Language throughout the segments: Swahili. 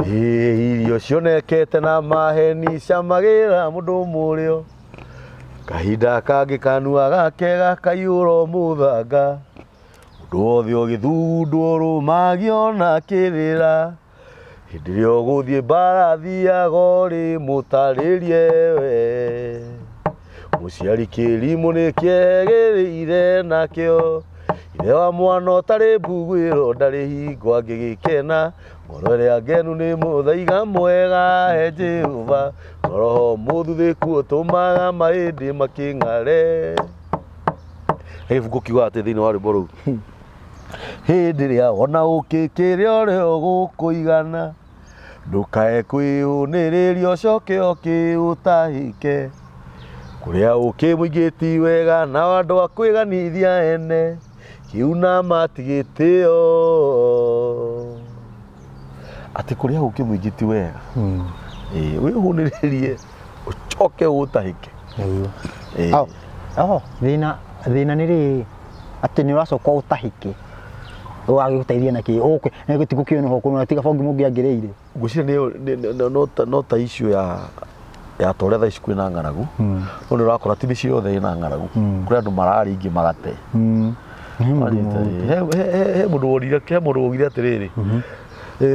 irio cionekete na maheni ciamagira mundu murio kahinda kangi kanua gake gakaiyũrwo mũthanga ũndũ wothe ũgĩthundwo rũmagio na kĩrĩra hĩndĩ ĩrĩa ũgũthiĩ mbara thiaga ũrĩ mũtarĩrie we mũciari kĩrimũ nĩkĩagĩrĩire nakĩo ithe wa mwana ũtarĩ mbugĩro ndarĩ hingo angĩgĩkena ngoro ĩrĩa ngenu nĩ mũthaiga mwega he Jehova roho mũthuthĩku ũtũmaga mahĩndĩ makĩng'are. Ibũngũ kiuga atĩ thĩinĩ wa rwĩmbo rũu hĩndĩ ĩrĩa ona ũkĩkĩrĩa ũrĩa ũgũkũigana ndũkae kwĩyũnĩrĩria ũcoke ũkĩũtahĩke kũrĩa ũkĩ mũingĩ ti wega na andũ a kwĩganithia ene kiuna matigĩtĩo atĩ kũrĩa ũkĩ mũingĩ ti wega wĩyũnĩrĩrie ũcoke ũtahĩke. Thĩna nĩ rĩ atĩ nĩ ũracoka ũtahĩke ũgagĩgũteithia na kĩ ũkwe na gũtigũkĩona ho kũna tiga bongi mũngĩ angĩrĩire ngwĩciria no ta issue ya torĩa thaa ici kwĩna ng'aragu no nĩ ũrakora ti mĩciĩ yothe ĩna ng'aragu kũrĩ andũ mararĩa ingĩ magate. He mũndũ wogire atĩrĩrĩ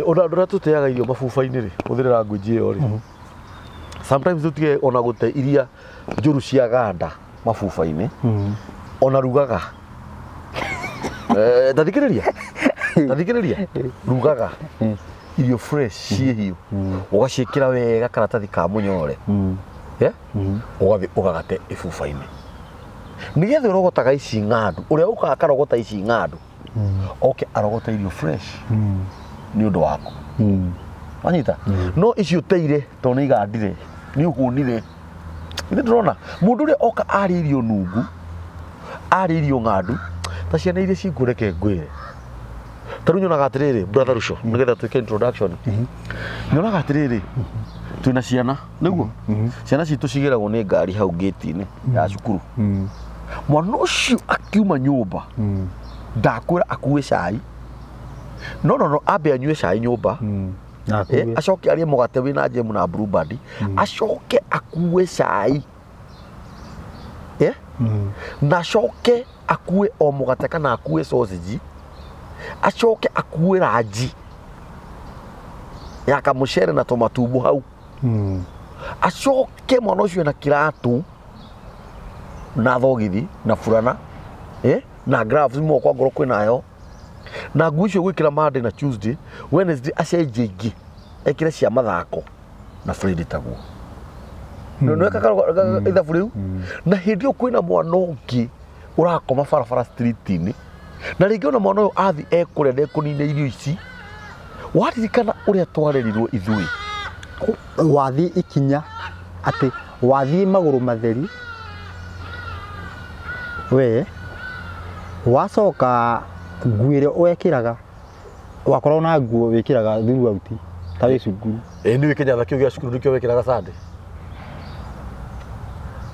ona andũ arĩa tũteaga irio mabuba-inĩ rĩ hũthĩrĩra ngũnji ĩyo rĩ sometimes tũtige ona gũte iria njũru cia ganda mabuba-inĩ ona rugaga ndathikĩrĩria rugaga irio fresh ciĩ hiũ ũgaciĩkĩra wega karatathi ka mũnyore ũgathiĩ ũgagate ibuba-inĩ nĩgetha ũrogotaga ici ng'andu ũrĩa ũkaga akarogota ici ng'andu oke arogota irio fresh nĩ ũndũ waku wanyita no ici ũteire tondũ nĩ igandire nĩ ũhũnire nĩ ndĩrona mũndũ ũrĩa oka arĩa irio nungu arĩa irio ng'andu ta ciana iria cingũreke ngwĩre ta rĩu nyonaga atĩrĩrĩ brother Ruco nĩgetha twĩke introduction nyonaga atĩrĩrĩ twĩna ciana nĩguo ciana citũ cigĩragwo nĩ ngari hau gate-inĩ ya cukuru mwana ũcio akiuma nyũmba ndakwĩra akue cai no ambe anyue cai nyũmba acoke arĩe mũgate wĩna njemu na blue band acoke akue cai na acoke akue o mũgate kana akue sausage acoke akue ranji ya kamũcere na tũmatumbo hau acoke mwana ũcio na kĩratũ na thogithi na burana na gloves moko ngoro kwĩna heho na nguo icio gwĩkĩra Monday na Tuesday Wednesday acenjie ingĩ ekĩre cia mathako na Friday taguo no ithabu rĩu na hĩndĩ ĩyo kwĩna mwana ũngĩ ũrakoma barabara street-inĩ na rĩngĩ ona mwana ũyũ athi ekũrĩa ndekũnina irio ici waririkana ũrĩa twarerirwo ithuĩ wathiĩ ikinya atĩ wathiĩ magũrũ matheri we wacoka nguo ĩrĩa wekĩraga wakorwo na nguo wĩkĩraga throughout ta wĩ cukuru nĩ kĩnyatha kĩu gĩa cukuru nĩkĩo wĩkĩraga Sunday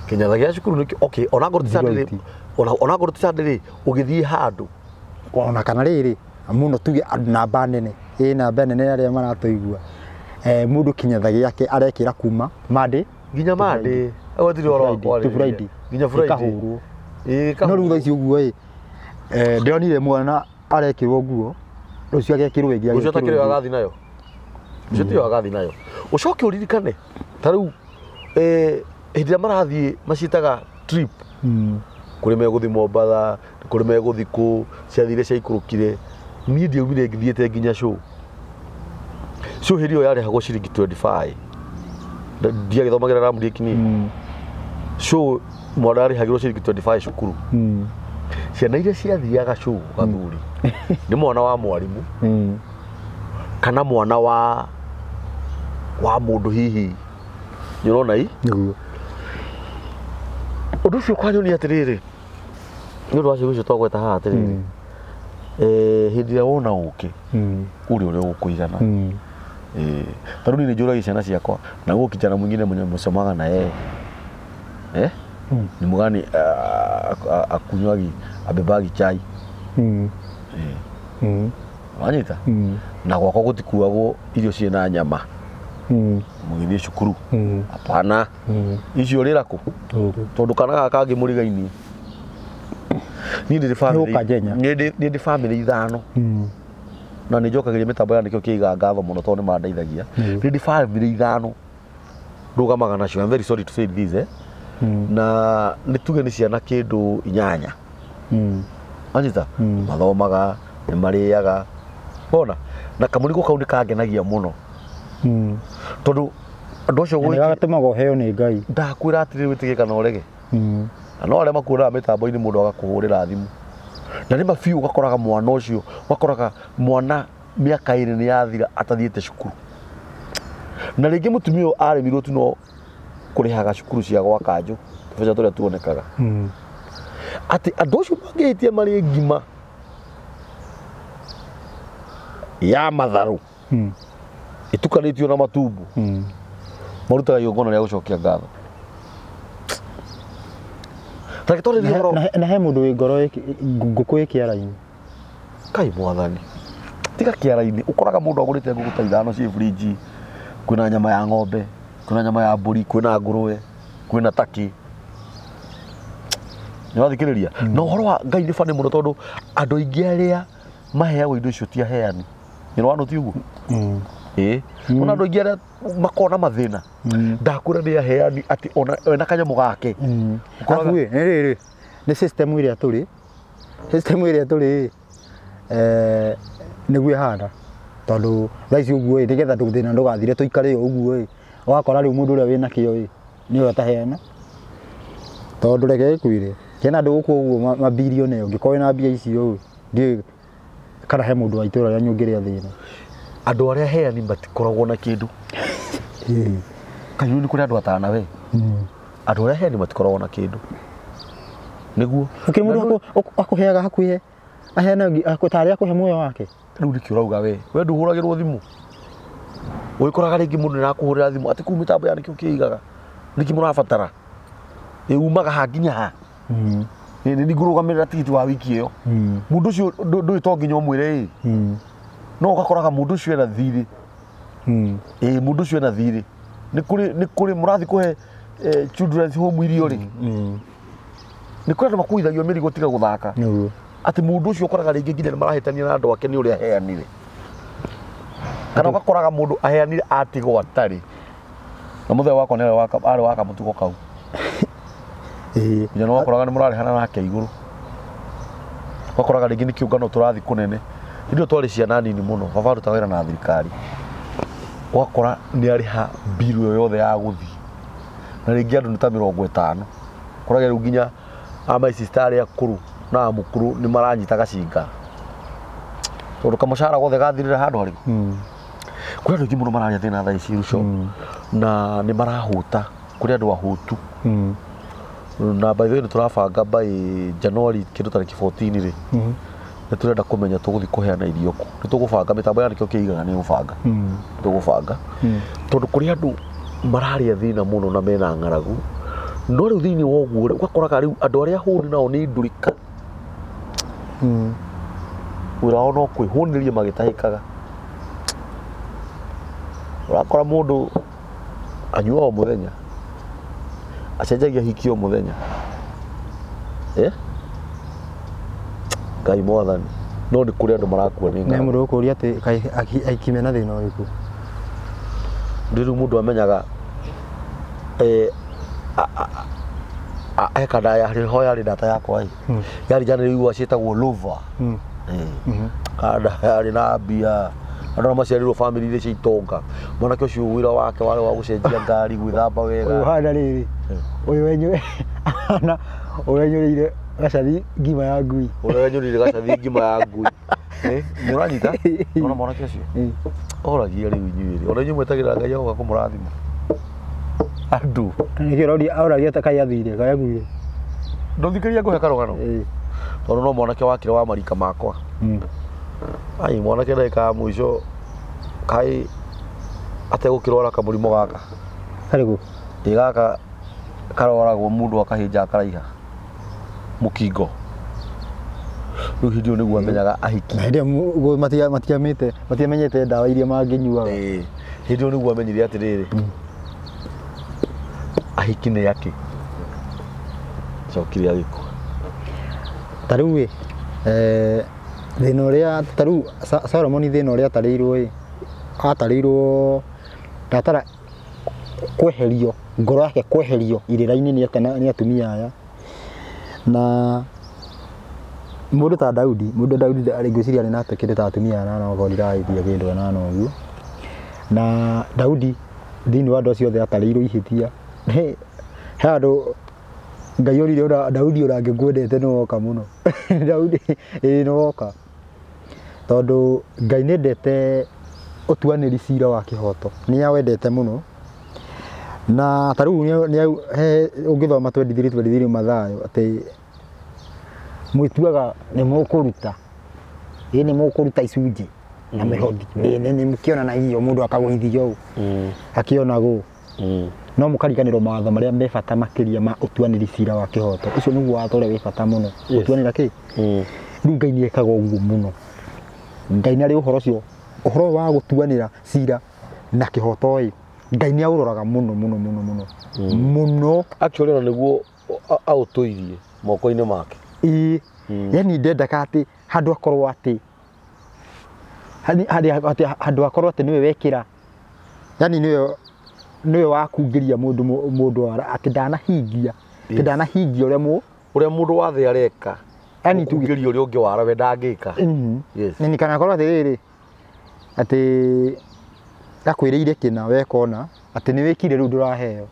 kĩnyatha gĩa cukuru nĩkĩo okay ona ngoro ti Sunday rĩ ũgĩthiĩ handũ ona kana rĩrĩ mũno tuge namba nene namba nene arĩa maratũigua mũndũ kĩnyatha gĩake arekĩra kuma Monday nginya Monday agũthiri oro Friday nginya Friday kahũrwo no rĩu icio nguo ndĩronire mwana arekĩrwo nguo rũcio agekĩrwo ĩngĩ ũcio takĩrĩ agathi nayo ũcio ti agathi nayo ũcoke ũririkane ta rĩu hĩndĩ ĩrĩa marathiĩ macitaga trip kũrĩ megũthiĩ Mombatha kũrĩ megũthiĩ kũ ciathire ciaikũrũkire niĩ ndiaumire ngithiĩte nginya show hĩndĩ ĩyo yarĩhagwo ciringi 25 ndiagĩthomagĩra Ramri Ekini show mwana arĩhagĩrwo ciringi 25 cukuru ciana iria ciathiaga show gathuri nĩ mwana wa mwarimũ kana mwana wa mũndũ hihi nĩũrona ũndũ ũcio kwanyonia atĩrĩrĩ nĩ ũndũ wa ciugo icio twagweta haha atĩrĩrĩ hĩndĩ ĩrĩa wona ũkĩ ũrĩa ũgũkũigana ta rĩu nĩ njũragia ciana ciakwa na huo kijana mwingine mwenye msemaga na yeye ni mgani akunywaji abebagi chai wanyita na gwakwa gutikuagwo irio ciina nyama mugithie cukuru hapana icio rira ku tondu kana gaka kangi murigaini ni ndi family ithano na nä njokagä mitambo ya nikio kiiga ngatho muno tondu nä mandeithagia ndi family ithano ndugamaga nacio. I'm very sorry to say this na nä tuge nä ciana kindu 8 anyita mathomaga nä marĩaga bona na kamũrigo kau nĩ kangenagia mũno tondu andũ acio nĩ gagatũmaga ũheo nĩ Ngai. Ndakwĩra atĩrĩrĩ wĩtĩkĩre kana ũrege na no arĩa makuonaga mĩtambo-inĩ mũndũ agakũhũrĩra thimũ na nĩ mabiũ ũgakoraga mwana ũcio ũgakoraga mwana mĩaka 2 nĩ yathira atathiĩte cukuru na rĩngĩ mũtumia ũyũ aremirwo tu no kũrĩhaga cukuru cia gwa kanjũ tũbeca tũrĩa tuonekaga atĩ andũ acio mangĩhĩtia marĩ ngima ya matharũ itukanĩtio na matumbo marutaga igongona rĩa gũcokia ngatho. Na he mũndũ wĩ ngoro ngũkũ ĩ kĩara-inĩ kai mwathani tiga kĩara-inĩ ũkoraga mũndũ agũrĩte ngũkũ ta 5 ciĩ fridge, kwĩna nyama ya ng'ombe, kwĩna nyama ya mbũri, kwĩna ngũrũwe, kwĩna turkey. Nĩwathikĩrĩria na ũhoro wa Ngai nĩ bani mũno tondũ andũ aingĩ arĩa maheagwo indo icio ti aheani. Nĩ wanoti ũguo ona andũ aingĩ arĩa makona mathĩna ndakwĩra nĩ aheani atĩ ona kanyamũ gake nĩ system ĩrĩa tũrĩ nĩguo ĩhana tondũ thaa ici ũguo nĩgetha thĩna ndũgathire tũikare ũguo ũgakora rĩu mũndũ ũrĩa wĩna kĩo nĩwe ataheana tondũ reke ĩkwĩre kena andũ gũkũ ũguo mabilioni ũngĩkorwo wĩna mbia icio ndiũĩ kana he mũndũ wa itũũra rĩa nyũngĩrĩa thĩna. Andũ arĩa aheani matikoragwo na kĩndũ kanyũ nĩ kũrĩ andũ atana we andũ arĩa aheani matikoragwo na kĩndũ nĩguo mũndũ akũheaga hakuhĩ aheana tarĩ akũhe muoyo wake. Rĩu nĩkĩo ũrauga we ndũhũragĩrwo thimũ ũgĩkoraga rĩngĩ mũndũ nĩarakũhũrĩra thimũ atĩ kuu mĩtambo ya nĩkĩo kĩigaga nĩkĩ mũrabatara umaga ha nginya ha nĩ ngũrũgamĩrĩra tigiti wa wiki ĩyo mũndũ ũcio ndũĩ to nginya ũmwĩre no ũgakoraga mũndũ ũcio ena thirĩ mũndũ ũcio ena thirĩ nĩ kũrĩ mũrathi kũhe children's home irio rĩ nĩ kũrĩ andũ makuithagio mĩrigo tiga gũthaka atĩ mũndũ ũcio ũkoraga rĩngĩ nginya nĩ marahĩtania na andũ ake nĩ ũrĩa aheanire kana ũgakoraga mũndũ aheanire atigwo atarĩ na mũthee wakwa nĩ arĩ waka mũtugo kau nginya no ũgakoraga nĩ mũrarĩhana nake igũrũ ũgakoraga rĩngĩ nĩ kĩũngano tũrathi kũnene hĩndĩ ĩyo twarĩ ciana nini mũno baba arutaga wĩra na thirikari ũgakora nĩ arĩha mbiru ĩyo yothe ya gũthiĩ na rĩngĩ andũ nĩ ta 50 ũkoraga rĩu nginya amaicista arĩa akũrũ na mũkũrũ nĩ maranyita gacinga tondũ kamũcara gothe gathirĩra handũ harĩ kũrĩ andũ aingĩ mũno mararĩa thĩna thaa ici Ruco na nĩ marahũta kũrĩ andũ ahũtu na by the way nĩ tũrabanga by January kĩndũ tarĩki 14 rĩ nĩ tũrenda kũmenya tũgũthiĩ kũheana irio kũ nĩ tũgũbanga mĩtambo ya nĩkĩo kĩigaga nĩ gũbanga tũgũbanga tondũ kũrĩ andũ mararĩa thĩna mũno na mena ng'aragu no rĩu thĩinĩ wa ũguo ũgakoraga rĩu andũ arĩa hũnu nao nĩ ndũrĩka wĩra wao no kwĩhũnĩria magĩtahĩkaga ũrakora mũndũ anyuaga o mũthenya acenjagia hiki o mũthenya Ngai mwathani no nĩ kũrĩ andũ marakua nĩ ng'aragu. Nĩ mũndũ ũkũria atĩ aikime na thĩna ũrĩkũ rĩu mũndũ amenyaga ekana yarĩ data yakwa yarĩ jana rĩu ciĩtagwo lova kada yarĩ na mbia andũ maciarirwo family iria cia itonga mwanake ũcio wĩra wake warĩ wa gũcenjia ngari gwĩthamba wega ũhana rĩrĩ ũyũ wenyũrĩire gacathi ngima ya ngui ngima ya ngui nĩ ũranyita ona mwanake ũcio oragia rĩu inyuĩ ona inyuĩ mwetagĩrĩra Ngai agoka kũmũrathima andũ nĩkĩo oragia ta kai athire kai aguire ndũthikĩria ngũhe karũgano tondũ no mwanake wakire wa marika makwa ai mwanake ndagĩka ya mũico kai ategũkĩrwara kamũrimũ gaka karĩkũ gaka karoragwo mũndũ akahĩnja akaraiha mũkingo Rĩu hĩndĩ ĩyo nĩguo amenyaga ahiki. Na hĩndĩ matiamenyete ndawa iria mangĩnyuaga. Hĩndĩ ĩyo nĩguo amenyire atĩrĩrĩ ahiki nĩ akĩ cokire agĩkua. Ta rĩu thĩna ũrĩa ta rĩu Solomon thĩna ũrĩa atarĩirwo ndatara kweherio ngoro yake kweherio irĩra-inĩ nĩ atumia aya na mũndũ ta Daudi ngwĩciria arĩ na atekĩrĩ ta atumia anana okorwo ndiraithia kĩndũ anana ũguo na Daudi thĩinĩ wa andũ acio othe atarĩirwo ihĩtia he andũ Ngai orire Daudi ũrangĩkwendete nĩ woka mũno Daudi nĩ woka tondũ Ngai nĩendete ũtuanĩri cira wa kĩhoto nĩ awendete mũno na ta rĩu ũngĩthoma 23 Mathayo atĩ mwĩtuaga nĩ mũkũruta nĩ mũkũruta icunjĩ na mĩhothi nĩ mũkĩona na hiyo mũndũ akagũithio akĩonagwo no mũkariganĩrwo mawatho marĩa me bata makĩria ma ũtuanĩri cira wa kĩhoto ũcio nĩguo watho ũrĩa wĩ bata mũno ũtuanĩra kĩ rĩu Ngai nĩ ekaga ũguo mũno Ngai nĩ arĩ ũhoro wa gũtuanĩra cira na kĩhoto Ngai nĩ aũroraga mũno actually ona nĩguo aũtũirie moko-inĩ make yani ndendaga atĩ handũ akorwo atĩ nĩwe wekĩra yani nĩwe wakungĩria mũndũ atĩ ndanahingia ũrĩa mũndũ wathe areka yani kungĩria ũrĩa ũngĩ wara we ndangĩka nĩ kana akorwo atĩrĩrĩ atĩ gakwĩrĩire kĩna wekona atĩ nĩ wĩkire rĩu ndũraheo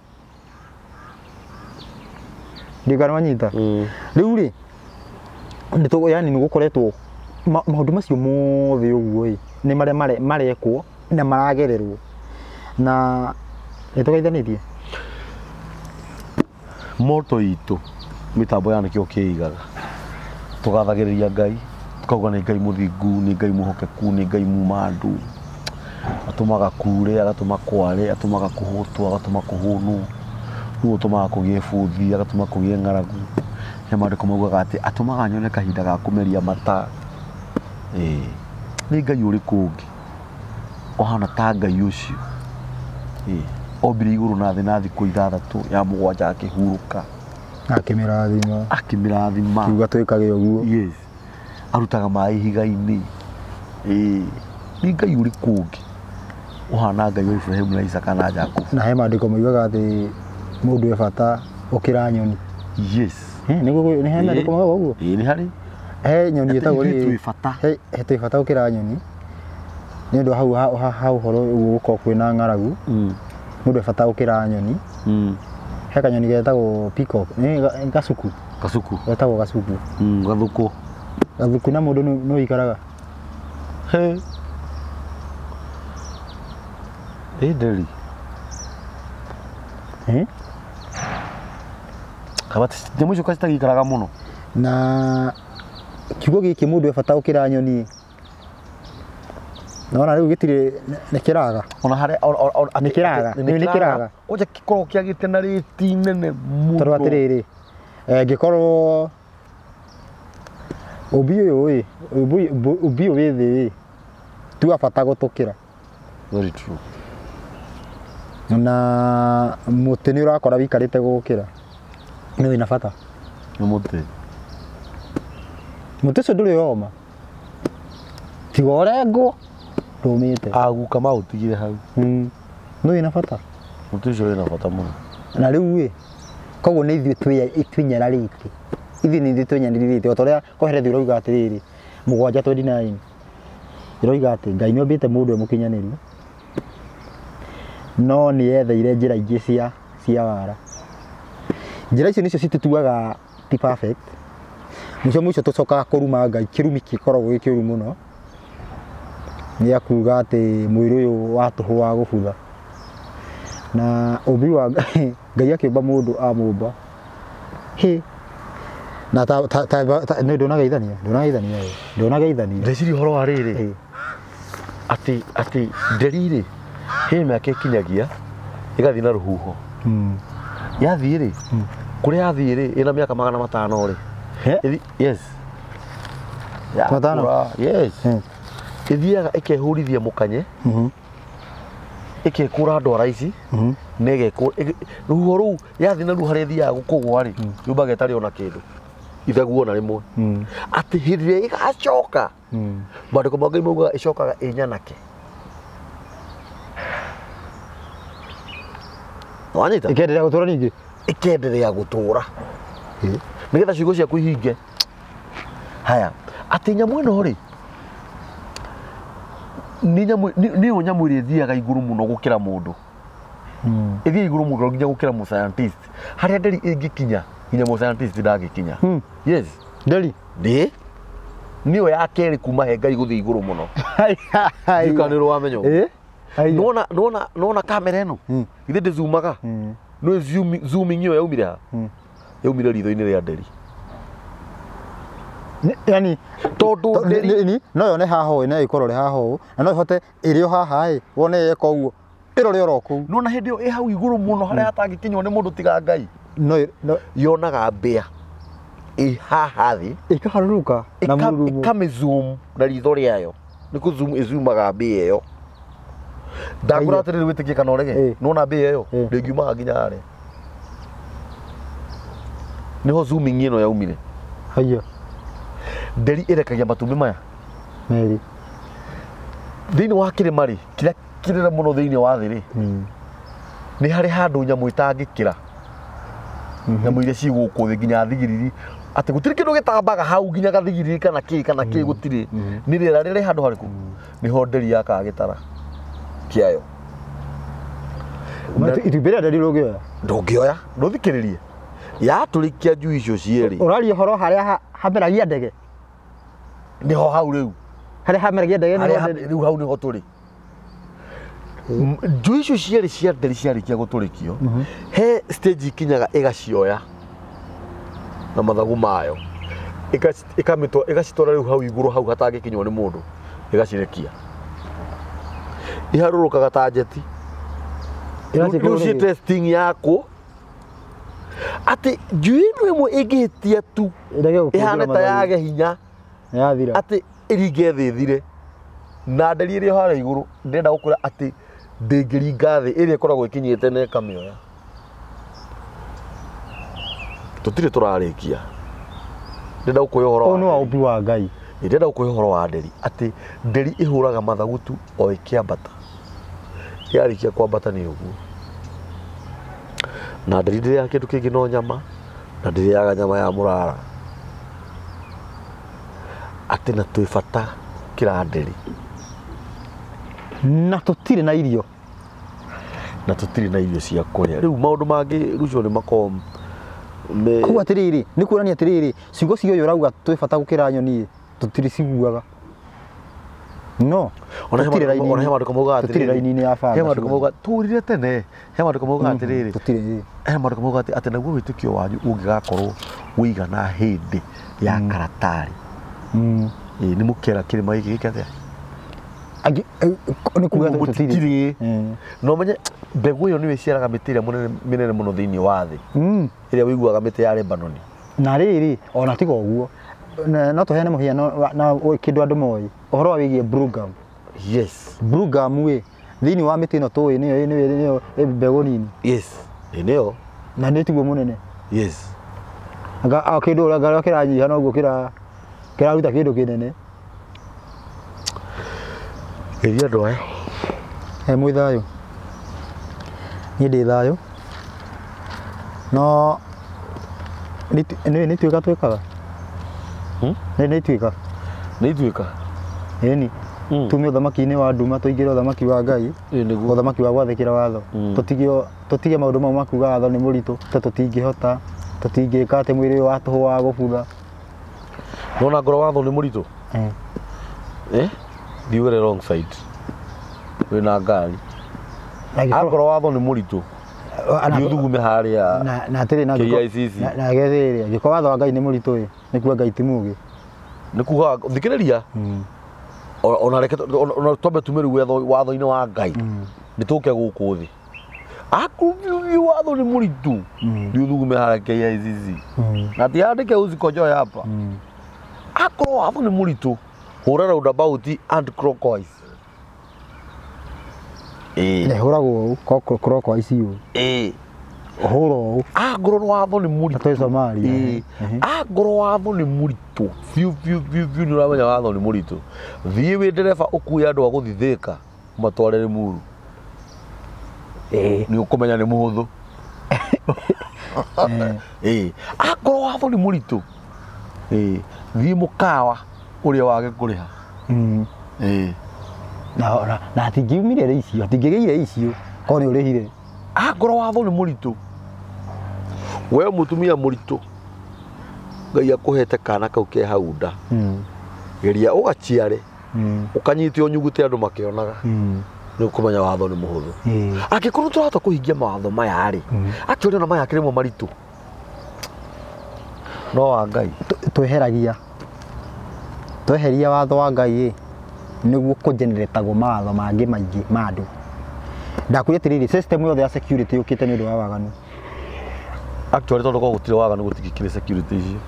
ndĩgana wanyita rĩu yani nĩ gũkoretwo maũndũ macio mothe ũguo nĩ marĩa marekwo na maragererwo na nĩtũgeithanĩtie moto itũ mĩtambo ya nĩkĩo kĩigaga tũgathagĩrĩria Ngai tukauga nĩ Ngai mũthingu nĩ Ngai mũhokeku nĩ Ngai mumandu atũmaga kure agatũma kware atũmaga kũhũtwo agatũma kũhũnwo rĩu atũmaga kũgĩe bũthi agatũma kũgĩe ng'aragu he maandĩko maugaga atĩ atũmaga nyone kahinda ga kũmeria mata nĩ Ngai ũrĩkũ ũngĩ ohana ta Ngai ũcio ombire igũrũ na thĩ na thikũ 6 ya mũgwanja akĩhurũka akĩmĩrathima kiuga twĩkage ũguo arutaga maaĩ ihiga-inĩ nĩ Ngai ũrĩkũ ũngĩ ohana Ngai wa Ibrahimu na Isaka na Jakubu na he maandĩko maugaga atĩ mũndũ e bata ũkĩra nyoni nĩguo nĩ he maandĩko maugaga ũguo nĩ harĩ he nyoni ĩtagwo twĩ bata ũkĩra nyoni nĩ ũndũ hau ũhoro ũguo gũkorwo kwĩna ng'aragu mũndũ e bata ũkĩra nyoni he kanyoni getagwo peacock gacuku getagwo gacuku gathũkũ na mũndũ nĩ ũikaraga nderi nyamũ icio citagĩikaraga mũno na kiugo gĩkĩ mũndũ e bata ũkĩra nyoni nona rĩu gĩtirĩ nĩ kĩraga ona harĩa nĩ kĩraga oja gĩkorwo kĩagĩte na rĩti nene mũno tondũ atĩrĩrĩ ngĩkorwo ũmbi ũyũ wĩ thĩ tu abata gũtũkĩra very true na mũtĩ nĩ ũrakora wĩikarĩte gũkĩra nĩ wĩna bata nĩ mũtĩ ũcio ndũrĩ oma tiga ũrengwo ndũmĩte aguka maũtigire hau nĩ wĩna bata mũtĩ ũcio wĩna bata mũno na rĩu koguo nĩ ithuĩ twĩnyararĩte ithuĩ twĩnyararĩte o ta ũrĩa Koherethi ũrauga atĩrĩrĩ 7:29 ũrauga atĩ Ngai nĩombĩte mũndũ mũkinyanĩru no nĩ etheire njĩra ingĩ cia wara njĩra icio nĩcio citutuaga ti perfect mũico tũcokaga kũruma Ngai kĩrumi gĩkoragwo gĩ kĩũru mũno nĩ akuga atĩ mwĩrĩ ũyũ wa tũhũ wa gũbutha na ũmbi wa Ngai akĩũmba mũndũ amũmba na ndũnageithania ndeciria ũhoro wa rĩrĩ atĩ nderĩ he mĩaka ĩkinyagia ĩgathiĩ na rũhuho yathiĩ rĩ kũrĩa yathiĩ rĩ ĩna mĩaka 500 rĩ yes ya kura yes ithiaga ikehurithia mukanye ikekura ndwara ici ruhuho rũu yathi na rũu harĩa ithiaga gũkũgwa rĩ yumbaga ĩtarĩ ona kĩndũ ithaguo ona rĩmwe atĩ hĩndĩ ĩrĩa ĩgacoka maandĩko ma Ngai maugaga ĩcokaga ĩnyanake wanyita ikenderea gũtũra ningĩ ikenderea gũtũra nĩgetha ciugo ciaku ihinge haya atĩ nyamũ ĩno rĩ nĩyo nyamũ ĩrĩa ĩthiaga igũrũ mũno gũkĩra mũndũ ĩthiaga igũrũ mũno nginya gũkĩra mũ-scientist harĩa nderi ĩngĩkinya nginya mũ-scientist ndangĩkinya yes nderi nĩyo ya kerĩ kuma he Ngai gũthiĩ igũrũ mũno ndikanĩrwo wamenya ũguo nona kamera ĩno githĩ ndĩzumaga no zooming ĩyo yaumire ha yaumire ritho-inĩ rĩa nderi yani tondu nderi no yone haha ũũ na ĩkorore haha ũũ na no ĩhote ĩrĩ o haha ĩ wone yeka ũguo ĩrore oro kũu nona hĩndĩ ĩyo ĩ hau igũrũ mũno harĩa hatangĩkinywo nĩ mũndũ tiga Ngai no yonaga mbĩa ĩ haha thĩ ĩkaharũrũka na mũrurumo ĩkamĩzoom na ritho rĩayo nĩ kũzoom ĩzoomaga mbĩa ĩyo ndakũra atĩrĩrĩ wĩtĩkie kana ũrege nona mbĩa ĩyo ndĩngiumaga nginya harĩa nĩho zooming ĩno yaumire haiya nderi ĩrekagia matumbĩ maya merĩ thĩinĩ wa kĩrĩma rĩ kĩrĩa kĩrĩra mũno thĩinĩ wa thĩ rĩ nĩ harĩ handũ nyamũ ĩtangĩkĩra nyamũ iria ci gũkũ thĩ nginya thigiriri atĩ gũtirĩ kĩndũ gĩtambaga hau nginya gathigiriri kana kĩ gũtirĩ nĩ rĩera rĩrĩ handũ harĩkũ nĩho nderi yakaga gĩtara kĩayo itumbĩ rĩa nderi rũngĩoya ndũngĩoya ndũthikĩrĩrie yatũrĩkia njui icio cierĩ ũraria ũhoro harĩa hameragia ndege nĩho hau rĩu harĩa hameragia ndege rĩu hau nĩho tũrĩ njui icio cierĩ cia nderi ciarĩkia gũtũrĩkio he stage ikinyaga ĩgacioya na mathagu mayo ĩgacitwara rĩu hau igũrũ hau hatangĩkinywo nĩ mũndũ ĩgacirekia iharũrũkaga ta njeti rĩu ciĩ testing yaku atĩ njui ĩno ĩmwe ĩngĩhĩtia tu ĩhane ta yage hinya atĩ ĩringe thĩ thire na nderi ĩrĩ harĩa igũrũ ndĩrenda gũkwĩra atĩ ndĩngĩringa thĩ ĩrĩa ĩkoragwo ĩkinyĩte na ĩkamĩoya tũtirĩ tũrarĩkia ndĩrenda gũkũhe ũhoro ũyũ nĩ ũmbi wa Ngai ndĩrenda gũkũhe ũhoro wa nderi atĩ nderi ĩhũraga mathagu tu o ĩkĩambata yarĩkia kwambata nĩ ũguo na nderi ndĩrĩaga kĩndũ kĩngĩ no nyama na ndĩrĩaga nyama ya mũrara atĩ na twĩ bata kĩra nderi na tũtirĩ na irio cia kũrĩa rĩu maũndũ mangĩ Lucio nĩ makoragwo kũu atĩrĩrĩ nĩ kuonania atĩrĩrĩ ciugo cio ũrauga twĩ bata gũkĩra nyoni tũtirĩ ciguaga no ona he maandĩko maugaga tũtirĩ raini-inĩ ya bara he maandĩko maugaga tũrire tene he maandĩko maugaga atĩrĩrĩ tũtirĩ he maandĩko maugaga atĩ naguo wĩtĩkio wanyu ũngĩgakorwo wĩigana hĩndĩ ya karatarĩ nĩ mũkĩra kĩrĩma gĩkĩ gĩkĩ nĩ kuga tũtirĩ no menye mbegũ ĩyo nĩwe ĩciaraga mĩtĩ ĩrĩa mĩnene mũno thĩinĩ wa thĩ ĩrĩa wĩiguaga mĩtĩ ya Lebanon na rĩrĩ ona tiga ũguo no tũheane mũhiano na kĩndũ andũ moĩ ũhoro wa wĩgiĩ blue gum yes blue gum thĩinĩ wa mĩtĩ ĩno tũĩ nĩyo mbegũ nini yes nĩyo na nĩ tiguo mũnene yes kĩndũ ũrĩa kĩranyiha noguo kĩraruta kĩndũ kĩnene geria andũ aya he mwĩ thayũ niĩ ndĩ thayũ no nĩ ituĩka twĩkaga nĩ ituĩka ĩni tume ũthamaki-inĩ wa nduma tũingĩre ũthamaki wa Ngai ũthamaki wa gwathĩkĩra watho tũtige maũndũ mau makuga watho nĩ mũritũ ta tũtingĩhota tũtingĩka atĩ mwĩrĩ ũyũ wa tũhũ wa gũbutha nona ngoro watho nĩ mũritũ thiũre wrong side wĩna ngari akorwo watho nĩ mũritũ thiũthugume harĩa na atĩrĩ na gethĩrĩria angĩkorwo watho wa Ngai nĩ mũritũ nĩ kuga Ngai ti mũũgĩ nĩ kuga thikĩrĩria ona twambe tume rĩu watho-inĩ wa Ngai nĩ tũke gũkũ thĩ akurudi watho ni muritu ndio ndugu mehara KICC na tiandike uzikojoya hapa akorwo watho nĩ mũritũ hũra roundabout and clockwise. Nĩ hũragwo clockwise ũũ. Hũra ũũ. Akorwo watho nĩ mũritũ. Atwe Somalia. Akorwo watho nĩ mũritũ. Biu nĩ ũramenya watho nĩ mũritũ. Thiĩ wĩ ndereba ũkuue andũ a gũthiĩ Thĩka matware Limuru. Nĩ ũkũmenya nĩ mũhũthũ. Akorwo watho nĩ mũritũ. Thiĩ mũkawa ũrĩa wage kũrĩha. Na atingĩumire icio, atingĩgĩire icio, korwo nĩ ũrĩhire. Akorwo watho nĩ mũritũ. We mũtumia mũritũ. Ngai akũhete kana kau ke hau nda. Geria ũgaciare. Ũkanyite ũnyugute andũ makĩonaga. Nĩ ũkũmenya watho nĩ mũhũthũ. Angĩkorwo tũrahota kũhingia mawatho maya rĩ, akĩona na maya kĩrĩmwe maritũ. No wa Ngai tweheria watho wa Ngai nĩguo kũgeneretagwo mawatho mangĩ maingĩ ma andũ. Ndakwĩra atĩrĩrĩ, system yothe ya security yũkĩte nĩ ũndũ wa waganu. Actually tondũ gũtirĩ waganu gũtigĩkĩrĩ security icio.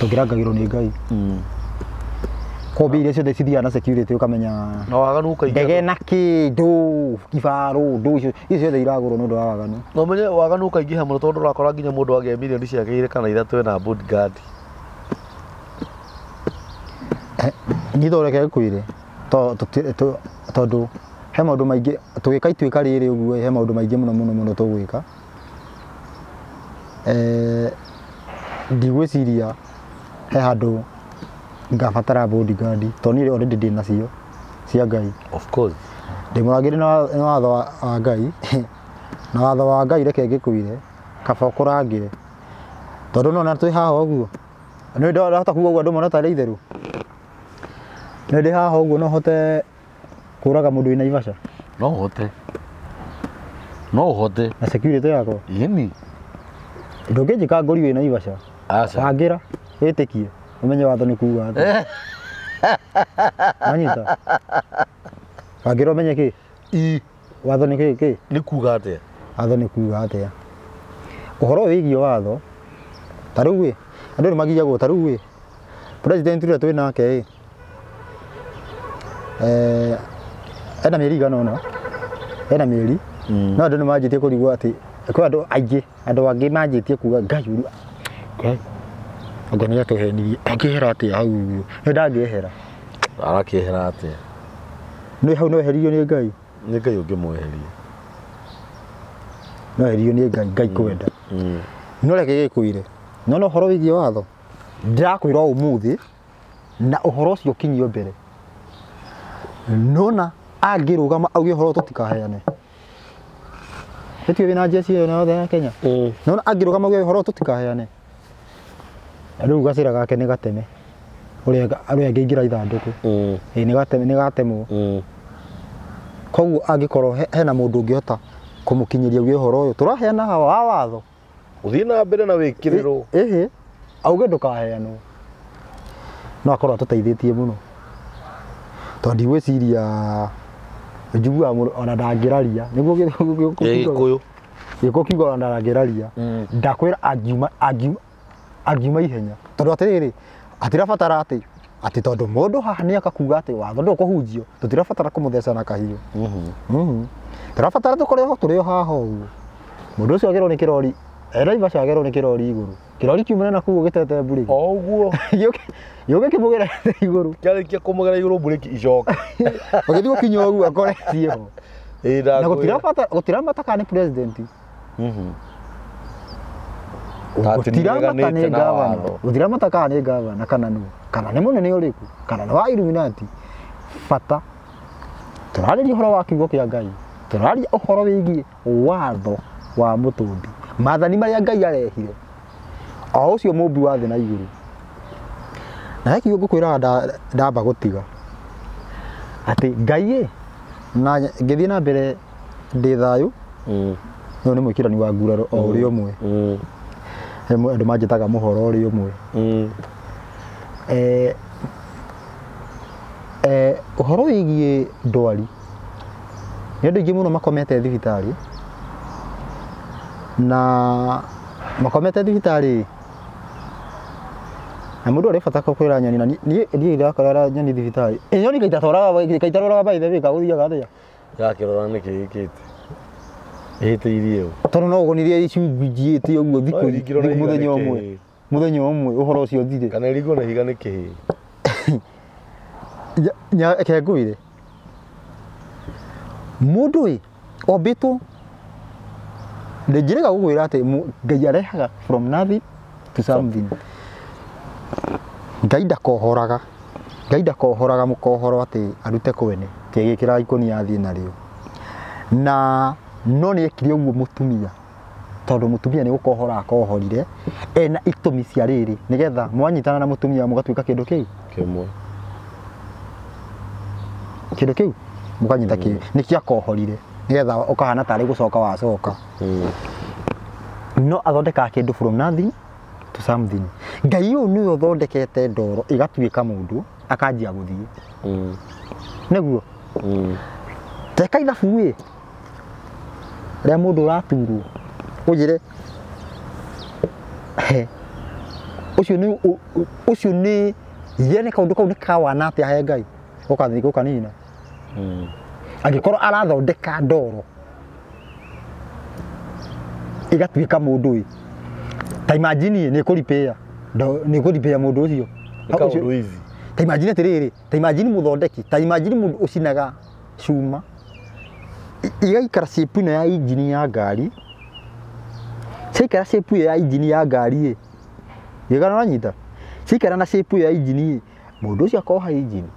Tũngĩrangagĩrwo nĩ Ngai. Kobe iria ciothe cithiaga na security ũkamenya na waganu ũkaingĩra ndege na kĩndũ kĩbarũ ndũ icio ciothe iragũrwo nĩ ũndũ wa waganu. No ũmenye waganu ũkaingĩha mũno tondũ ũrakora nginya mũndũ agĩa mirioni ciake 2 kana 3 na bodyguard. Nĩthoreke kwĩre tondũ he maũndũ maingĩ tũgĩka ituĩka rĩrĩ ũguo he maũndũ maingĩ mũno tũgwĩka. Ndigwĩciria he handũ ngabatara bodyguard tondũ niĩ already ndĩ nacio cia Ngai. Of course. Ndĩmũragĩre nĩ watho wa Ngai na watho wa Ngai reke ngĩkwĩre kaba ũkũrangĩre tondũ nona twĩ haha ũguo nĩ ndahota kuuga ũguo andũ mona tarĩ itherũ. Nĩ ndĩ haha ũguo no hote kũraga mũndũ wĩ Naivasha. No ũhote na security yako. Yeni ndũngĩnjĩka ngori wĩ Naivasha. Angĩra wĩtĩkie umenye watho nĩ kuuga atĩa. Anyita angĩra umenye kĩ watho nĩ kĩ nĩ kuuga atĩa. Watho nĩ kuuga atĩa. Ũhoro wĩgiĩ watho ta rĩu andũ nĩ magiyagwo ta rĩu president ũrĩa twĩ nake ena mĩeri igana ũna ena mĩeri no andũ nĩ manjĩtie kũrigwo atĩ kwĩ andũ aingĩ andũ angĩ manjĩtie kuuga Ngai anga nĩ atũhenirie angĩhera atĩa hau nĩ ndangĩehera arakĩehera atĩa nĩ hau no eheririo nĩ Ngai. Nĩ Ngai ũngĩmweheria no eheririo nĩ Ngai kwenda. No reke gĩkwĩre no ũhoro wĩgiĩ watho ndĩrakwĩra ũmũthĩ na ũhoro ũcio ũkinyio mbere nona angĩrũgama auge ũhoro tũtikaheane. Ĩtio wĩna njeci ĩyo yothe ya Kenya nona angĩrũgama auge ũhoro tũtikaheane rĩu gacĩra gake nĩ gateme ũrĩa angĩingĩra ithandũkũ nĩ gatemwo. Koguo angĩkorwo hena mũndũ ũngĩhota kũmũkinyĩria uge ũhoro ũyũ tũraheana wa watho ũthiĩ na mbere na wĩkĩrĩrwo auge ndũkaheanwo no akorwo atũteithĩtie mũno tondũ ndigwĩciria njiguaga ona ndangĩraria nĩguo gĩko kiuga ona ndangĩraria ndakwĩra angiuma ihenya tondũ atĩrĩrĩ atirabatara atĩ tondũ mũndũ haha nĩ akakuga atĩ watho ndũkũhunjio tũtirabatara kũmũtheca na kahiũ. Tũrabatara tũrĩ o haha ũguo mũndũ ũcio agerwo nĩ kĩrori Naivasha agerwo nĩ kĩrori igũrũ kĩrori kiumane na kuo gĩtete burĩki o ũguo gĩũke kĩmũgera igũrũ kĩarĩkia kũmũgera igũrũ burĩki icoka ũgĩthiĩ gũkinya ũguo akore ciĩho na gũtiramata kana nĩ president gũtiramata kana nĩ gavana kana nĩ mũnene ũrĩkũ kana nĩ wa Illuminati. Bata tũrarĩria ũhoro wa kiugo kĩa Ngai tũrarĩria ũhoro wĩgiĩ watho wa mũtũmbi maathani marĩa Ngai arehire o ũcio mũmbi wa thĩ na igũrũ. Na kiugo ngũkwĩra ndamba gũtiga atĩ Ngai na ngĩthiĩ na mbere ndĩ thayũ no nĩ mwĩkĩrani wa nguraro o ũrĩa ũmwe andũ manjĩtaga mũhoro ũrĩa ũmwe. Ũhoro wĩgiĩ ndwari nĩ andũ aingĩ mũno makomete thibitarĩ na makomete thibitarĩ Na mundu ari bata kwira nyoni na ni irakorera nyoni thibitari. Nyoni kaitaroraga by the way kaguthiaga atia. Yakirora niki gikite. Ihitiirie. Tono no gonirie icungiite uguo thiku muthenya umwe uhoro ucio thire. Kana irigo na higa niki. Nya kegwire. Mundu obito ndejirega gugwira ati Ngai arehaga from nothing to something. Ngai ndakohoraga mukohoro ati arute kwene kigikira ikonia athie nario. Na no ni ekire uguo mutumia tondu mutumia ni gukohora akohorire ena itumi cia riri nigetha mwanyitana na mutumia mugatuika kindu kiu mukanyita kiu niki akohorire nigetha ukahana tari gucoka wacoka. No athondeka kindu from nothing to something. Ngai uyu ni uthondekete ndoro igatuika mundu akanjia guthie neguo teka ithabu wi ria mundu raturwo ujire ucio ni yene kaundu kau ni kawana atia he Ngai ukathi gukanina angikorwo arathondeka ndoro igatuika mundu wi ta imagine ni kuripea mundu ucio ta imagine atiriri ta imagine muthondeki ta imagine mundu ucinaga cuma igaikara shape ino ya engine ya ngari cikara shape ya engine ya ngari igana wanyita cikara na shape ya engine mundu ucio akoha engine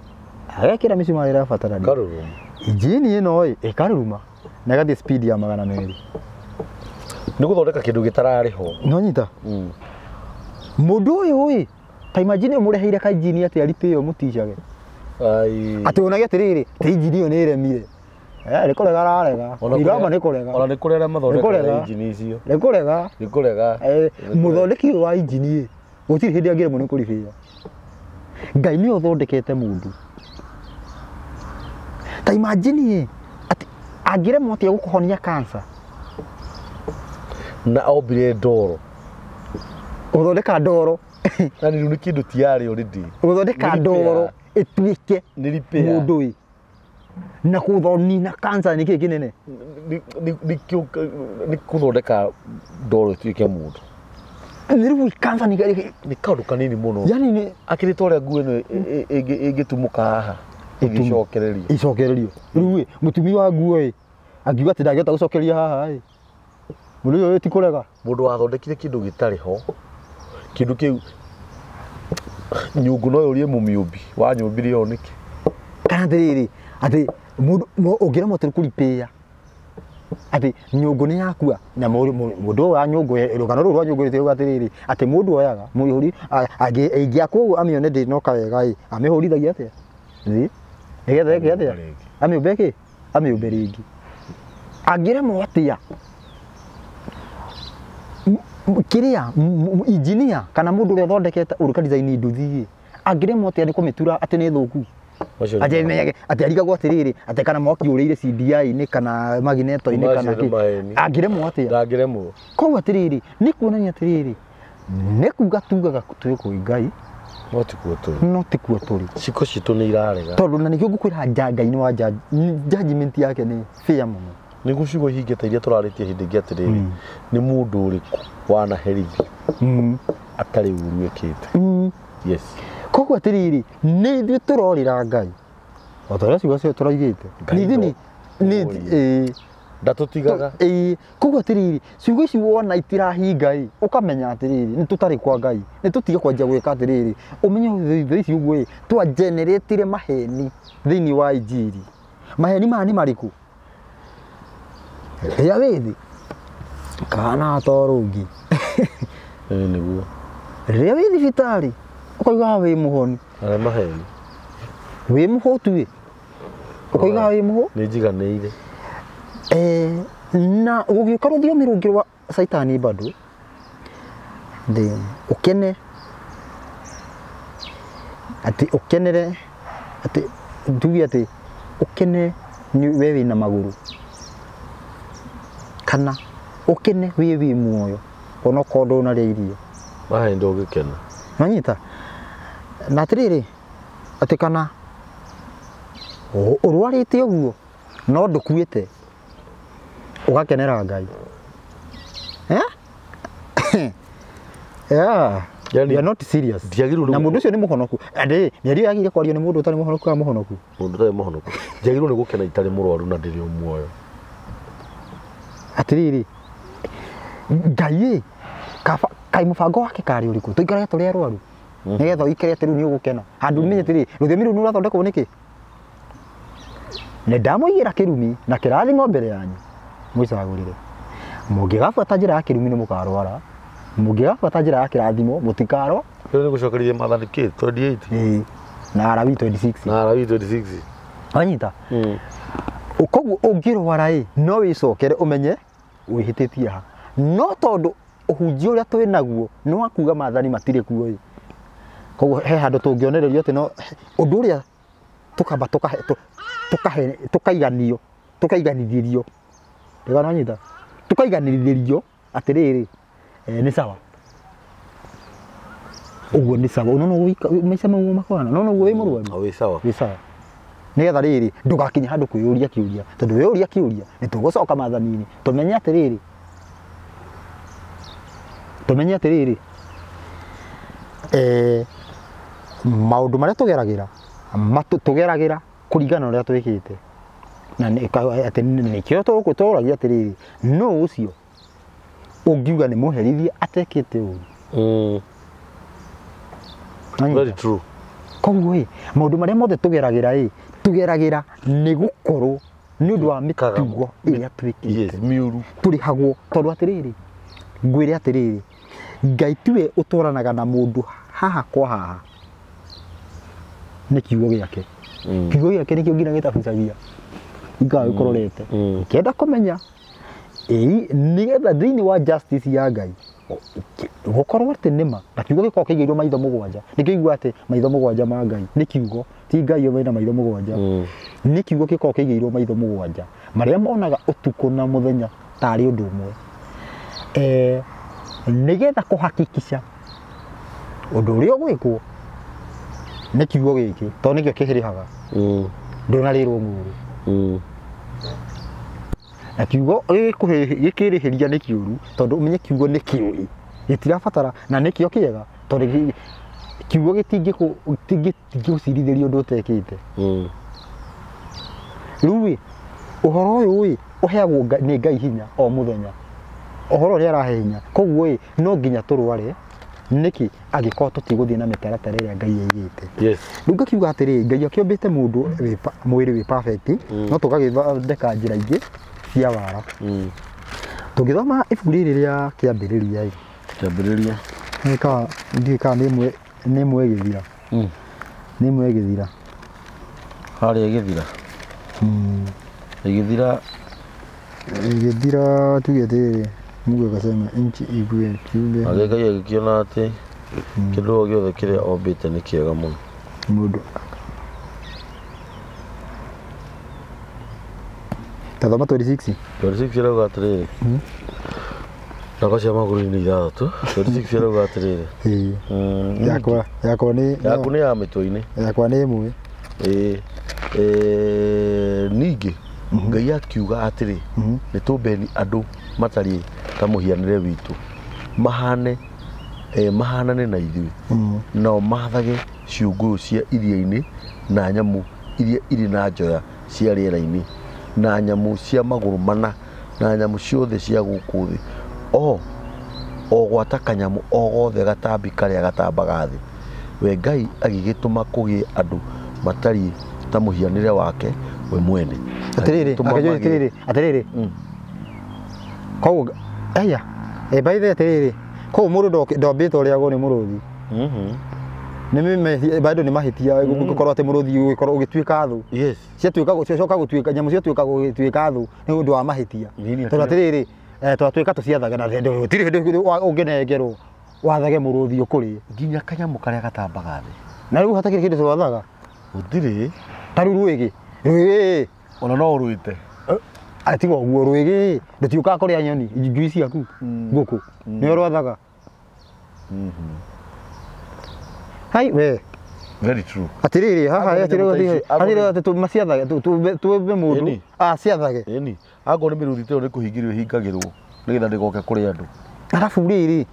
agekira micumari ira batarani engine ino ikaruruma na gathi speed ya 200 ni guthondeka kindu gitarariho no nyita mundu uyu ta imagine mureheire ka engine ati aripe yo muticage ati unagia atiriri ta engine yo ni iremire rikurega ararega irama ni kurega ona ni kurera mathondeka engine icio ni kurega muthondeki wa engine gutiri hindi angire mu ni kuribia Ngai ni uthondekete mundu ta imagine ati angire mo atia gukuhonia cancer na ombire ndoro uthondeka ndoro na ni kindu tiari already uthondeka ndoro ituike mundu wi na kuthonina cancer ni kiki kinene ni kuthondeka ndoro ituike mundu ni cancer ni kaundu kanini muno yani ni akiritoria nguo ino igitumuka haha icokererio riu mutumi wa nguo angiuga ati ndageta gucokeria haha mundu uyu ti kurega mundu wathondekire kindu gitariho kindu kiu nyungu no yurie mumiumbi wa nyumbire yo niki kana ndiriri ati mundu ungira motu kuripea ati nyungu ni yakua na mundu wa nyungu rugano rwa nyungu ritiuga atiriri ati mundu oyaga muihuri ingia ku amione ndi no kawega amihurithagia atia nigetha atia amiubeki amiuberigi angire mo atia kiria engineer kana mundu uri thondekete uruka design nduthi angire mo atia ni kumitura ati ni thuku aje menyage ati arigagwo atiriri ati kana moki urire CDI ni kana magneto ni kana ki angire mo atia ndangire mo ko atiriri ni kuonania atiriri ni kuga tugaga tuiko Ngai no tikuo turi ciko citu ni irarega tondu na nikio ngukwira Ngai ni wa judgment yake ni fair muno ni gucigo hingite iria turaritie hindi ngi atiriri ni mundu uriku wana herithi atari uru ekite yes koguo atiriri ni ithuĩ turorira Ngai otaria ciugo cio turaigite ni ndatutigaga koguo atiriri ciugo ici wona itirahinga ukamenya atiriri ni tutari kwa Ngai ni tutige kwanjia gwika atiriri umenye thai ici uguo twa generate maheni thiini wa injiri maheni maya ni mariku ya withi kana torungi niguo ria wi thibitari ukoiga wi muhoni ara maheni wi muhotu ukoiga wi muho ni njiganĩire na ugiuka rũthiomi rũngĩ rwa saitani bado ndi ukene ati ukenere ati ndugi ati ukene ni we wina maguru kana ukene wi muoyo ono kondo na ria irio maheni ndũgĩkena manyita na atiriri ati kana urwarite uguo no ndukuite ugakenera Ngai yeah Yani, you are not serious na mundu ucio ni muhonoku ande ni ari agire kwario ni mundu utari muhonoku ka muhonoku mundu utari muhonoku njagirwo ni gukena itari murwaru na ndiri umuoyo atiriri Ngai kai mubango wake kari uriku tuikarage turi arwaru nigetha uikare ati riu ni ugukena handu menye atiri ruthiomi ru nurathondekwo niki ne ndamuigira kirumi na kirathimo mbere yanyu mwicagurire mungigabuata njira ya kirumi ni mukarwara mungigabuata njira ya kirathimo mutikaro riu ni gucokerithia mathani ki 28 na arabi 26 anyita koguo ungirwara no wicokere umenye wihititie ha no tondu uhunjia uria twi naguo no akuga mathani matire kuo koguo he handu tungionererio ati no undu uria tukamba tukaiganithirio ndegana nyita tukaiganithirio atiriri ni sawa uguo ni sawa unono maica mau makwana no uguo wi murwaru wi sawa nigetha riri ndugakinya handu kwiyuria kiuria tondu wiyuria kiuria ni tugucoka mathanini tumenye atiriri maundu maria tugeragira kuringana uria twikite na ati nikio turagia atiriri no ucio ungiuga ni muherithie atekite uru very true koguo maundu maria mothe tugeragira ni gukorwo ni undu wa mitugo iria twikite miuru turihagwo tondu atiriri ngwire atiriri Ngai tiwe utoranaga na mundu haha kwa haha ni kiugo giake kiugo giake nikio nginya gitabucagia Ngai ukororete kenda kumenya nigetha thiini wa justice ya Ngai gukorwo ati nima na kiugo giko kigeirwo maitho mugwanja nikigwa ati maitho mugwanja ma Ngai ni kiugo ti Ngai yo wena maitho mugwanja ni kiugo giko kigeirwo maitho mugwanja maria monaga utuku na muthenya tari undu umwe nigetha kuhakikisha undu uria gwikwo ni kiugo giki to nikio kihirihaga ndunarirwo nguru na kiugo gikirihiria ni kiuru tondu umenye kiugo ni kiuri gitirabatara na nikio kiega tondu kiugo gitingigucirithiria undu utekite riu uhoro uyu uheagwo ni Ngai hinya o muthenya uhoro uria arahe hinya koguo no nginya turware niki agikorwo tutiguthie na mitaratara iria Ngai eigite riu ngakiuga atiri Ngai akiombite mundu mwiri wi perfect no tugagithondeka njira ingi cia wara tugithoma ibuku riri ria kiambiriria nika ndika ni mwegithira ni mwegithira haria igithira tugethire mugo kasema inchi igwe kiumbe ageka yagikiona ati kindu giothe kiria ombite ni kiega muno mundu tathoma 26 irauga atiriri nako cia maguru ni 6 26 irauga atiriri yakwa ni ya mitwe-ini yakwa ni imwe ningi Ngai akiuga atiri ni tumbeni andu matari ta muhianire witu mahanane na ithui no mathage ciungu cia iria-ini na nyamu iria iri na njoya cia riera-ini na nyamu cia maguru mana na nyamu ciothe cia guku thi o gwata kanyamu o gothe gatambi karia gatambaga thi we Ngai agigituma kugie andu matari ta muhianire wake we mwene atiriri koguo aya baithe atiriri koguo mundu ndombite uria go ni muruthi ni bado ni mahitia gukorwo ati muruthi ugikorwo ugituika thu ciatuika gucoka gutuika nyamu ciatuika gutuika thu ni undu wa mahitia tondu atiriri twatuika tuciathaga na tiri hindi ungenengerwo wathage muruthi ukuri nginya kanyamu karia gatambaga thi na riu hatakiri kindu twathaga utiri taru ruigi ona no uruite atigo guo ruigi ndutiuka kuria nyoni njui ciaku nguku ni rwathaga hai we Very true. Atiriri haha atiriri tu maciathage tu be mundu ciathage eni agora nĩ mĩrũthi teo nĩ kũhingĩrio hingagĩrwo nĩgetha ndĩgoke kũrĩ andũ. Arabu rĩrĩ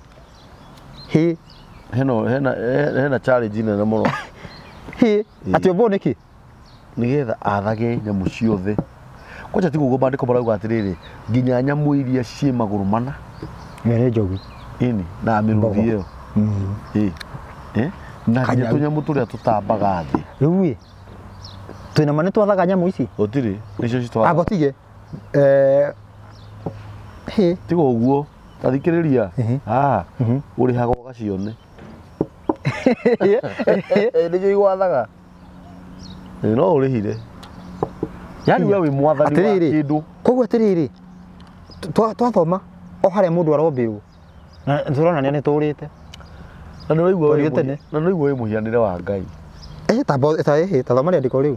hena challenge nene mũno atĩ ũmbo nĩkĩ nĩgetha athage nyamũ ciothe. Kwacha ti kugo bandĩko marauga atĩrĩrĩ nginya nyamũ iria ciĩ magũrũ mana nĩ njogu eni na mĩrũthi ĩyo na nginya tũnyamũ tũrĩa tũtambaga thĩ. Rĩu twĩna mane twathaga nyamũ ici gũtirĩ nĩcio citwathaga agotige tiga ũguo tathikĩrĩria ũrĩhaga ũgacione nĩcio igwathaga no ũrĩhire yani we wĩ mwathani wa kĩndũ. Koguo atĩrĩrĩ twathoma o harĩa mũndũ arombĩrwo na tũronania nĩ tũrĩte na nĩũraigua wĩ mũhianĩre wa Ngai. Tathoma rĩandĩko rĩu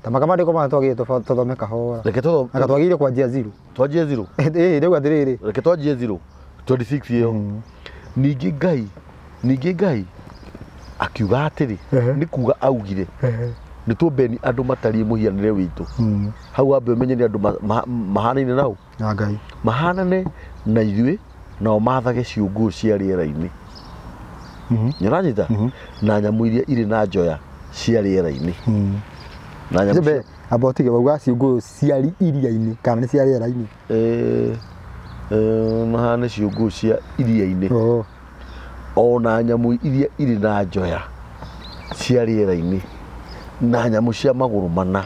tamakamaandĩko ma twagĩrĩire tũthome kahora na twagĩrĩire kwanjia zero rĩu atĩrĩrĩ reke twanjie 26 ĩyo. Ningĩ Ngai akiuga atĩrĩ nĩ kuga augire nĩ tũmbeni andũ matariĩ mũhianĩre witũ. Hau ambe ũmenye nĩ andũ mahanaine nao na Ngai mahanane na ithuĩ nao mathage ciũngũ cia rĩera-inĩ. Nĩũranyita na nyamũ iria irĩ na njoya cia rĩera-inĩ na nyamũ abotige bauga ciũngũ cia iria-inĩ kana nĩ cia rĩera-inĩ mahane ciũngũ cia iria-inĩ ona nyamũ iria irĩ na njoya cia rĩera-inĩ na nyamũ cia magũrũ mana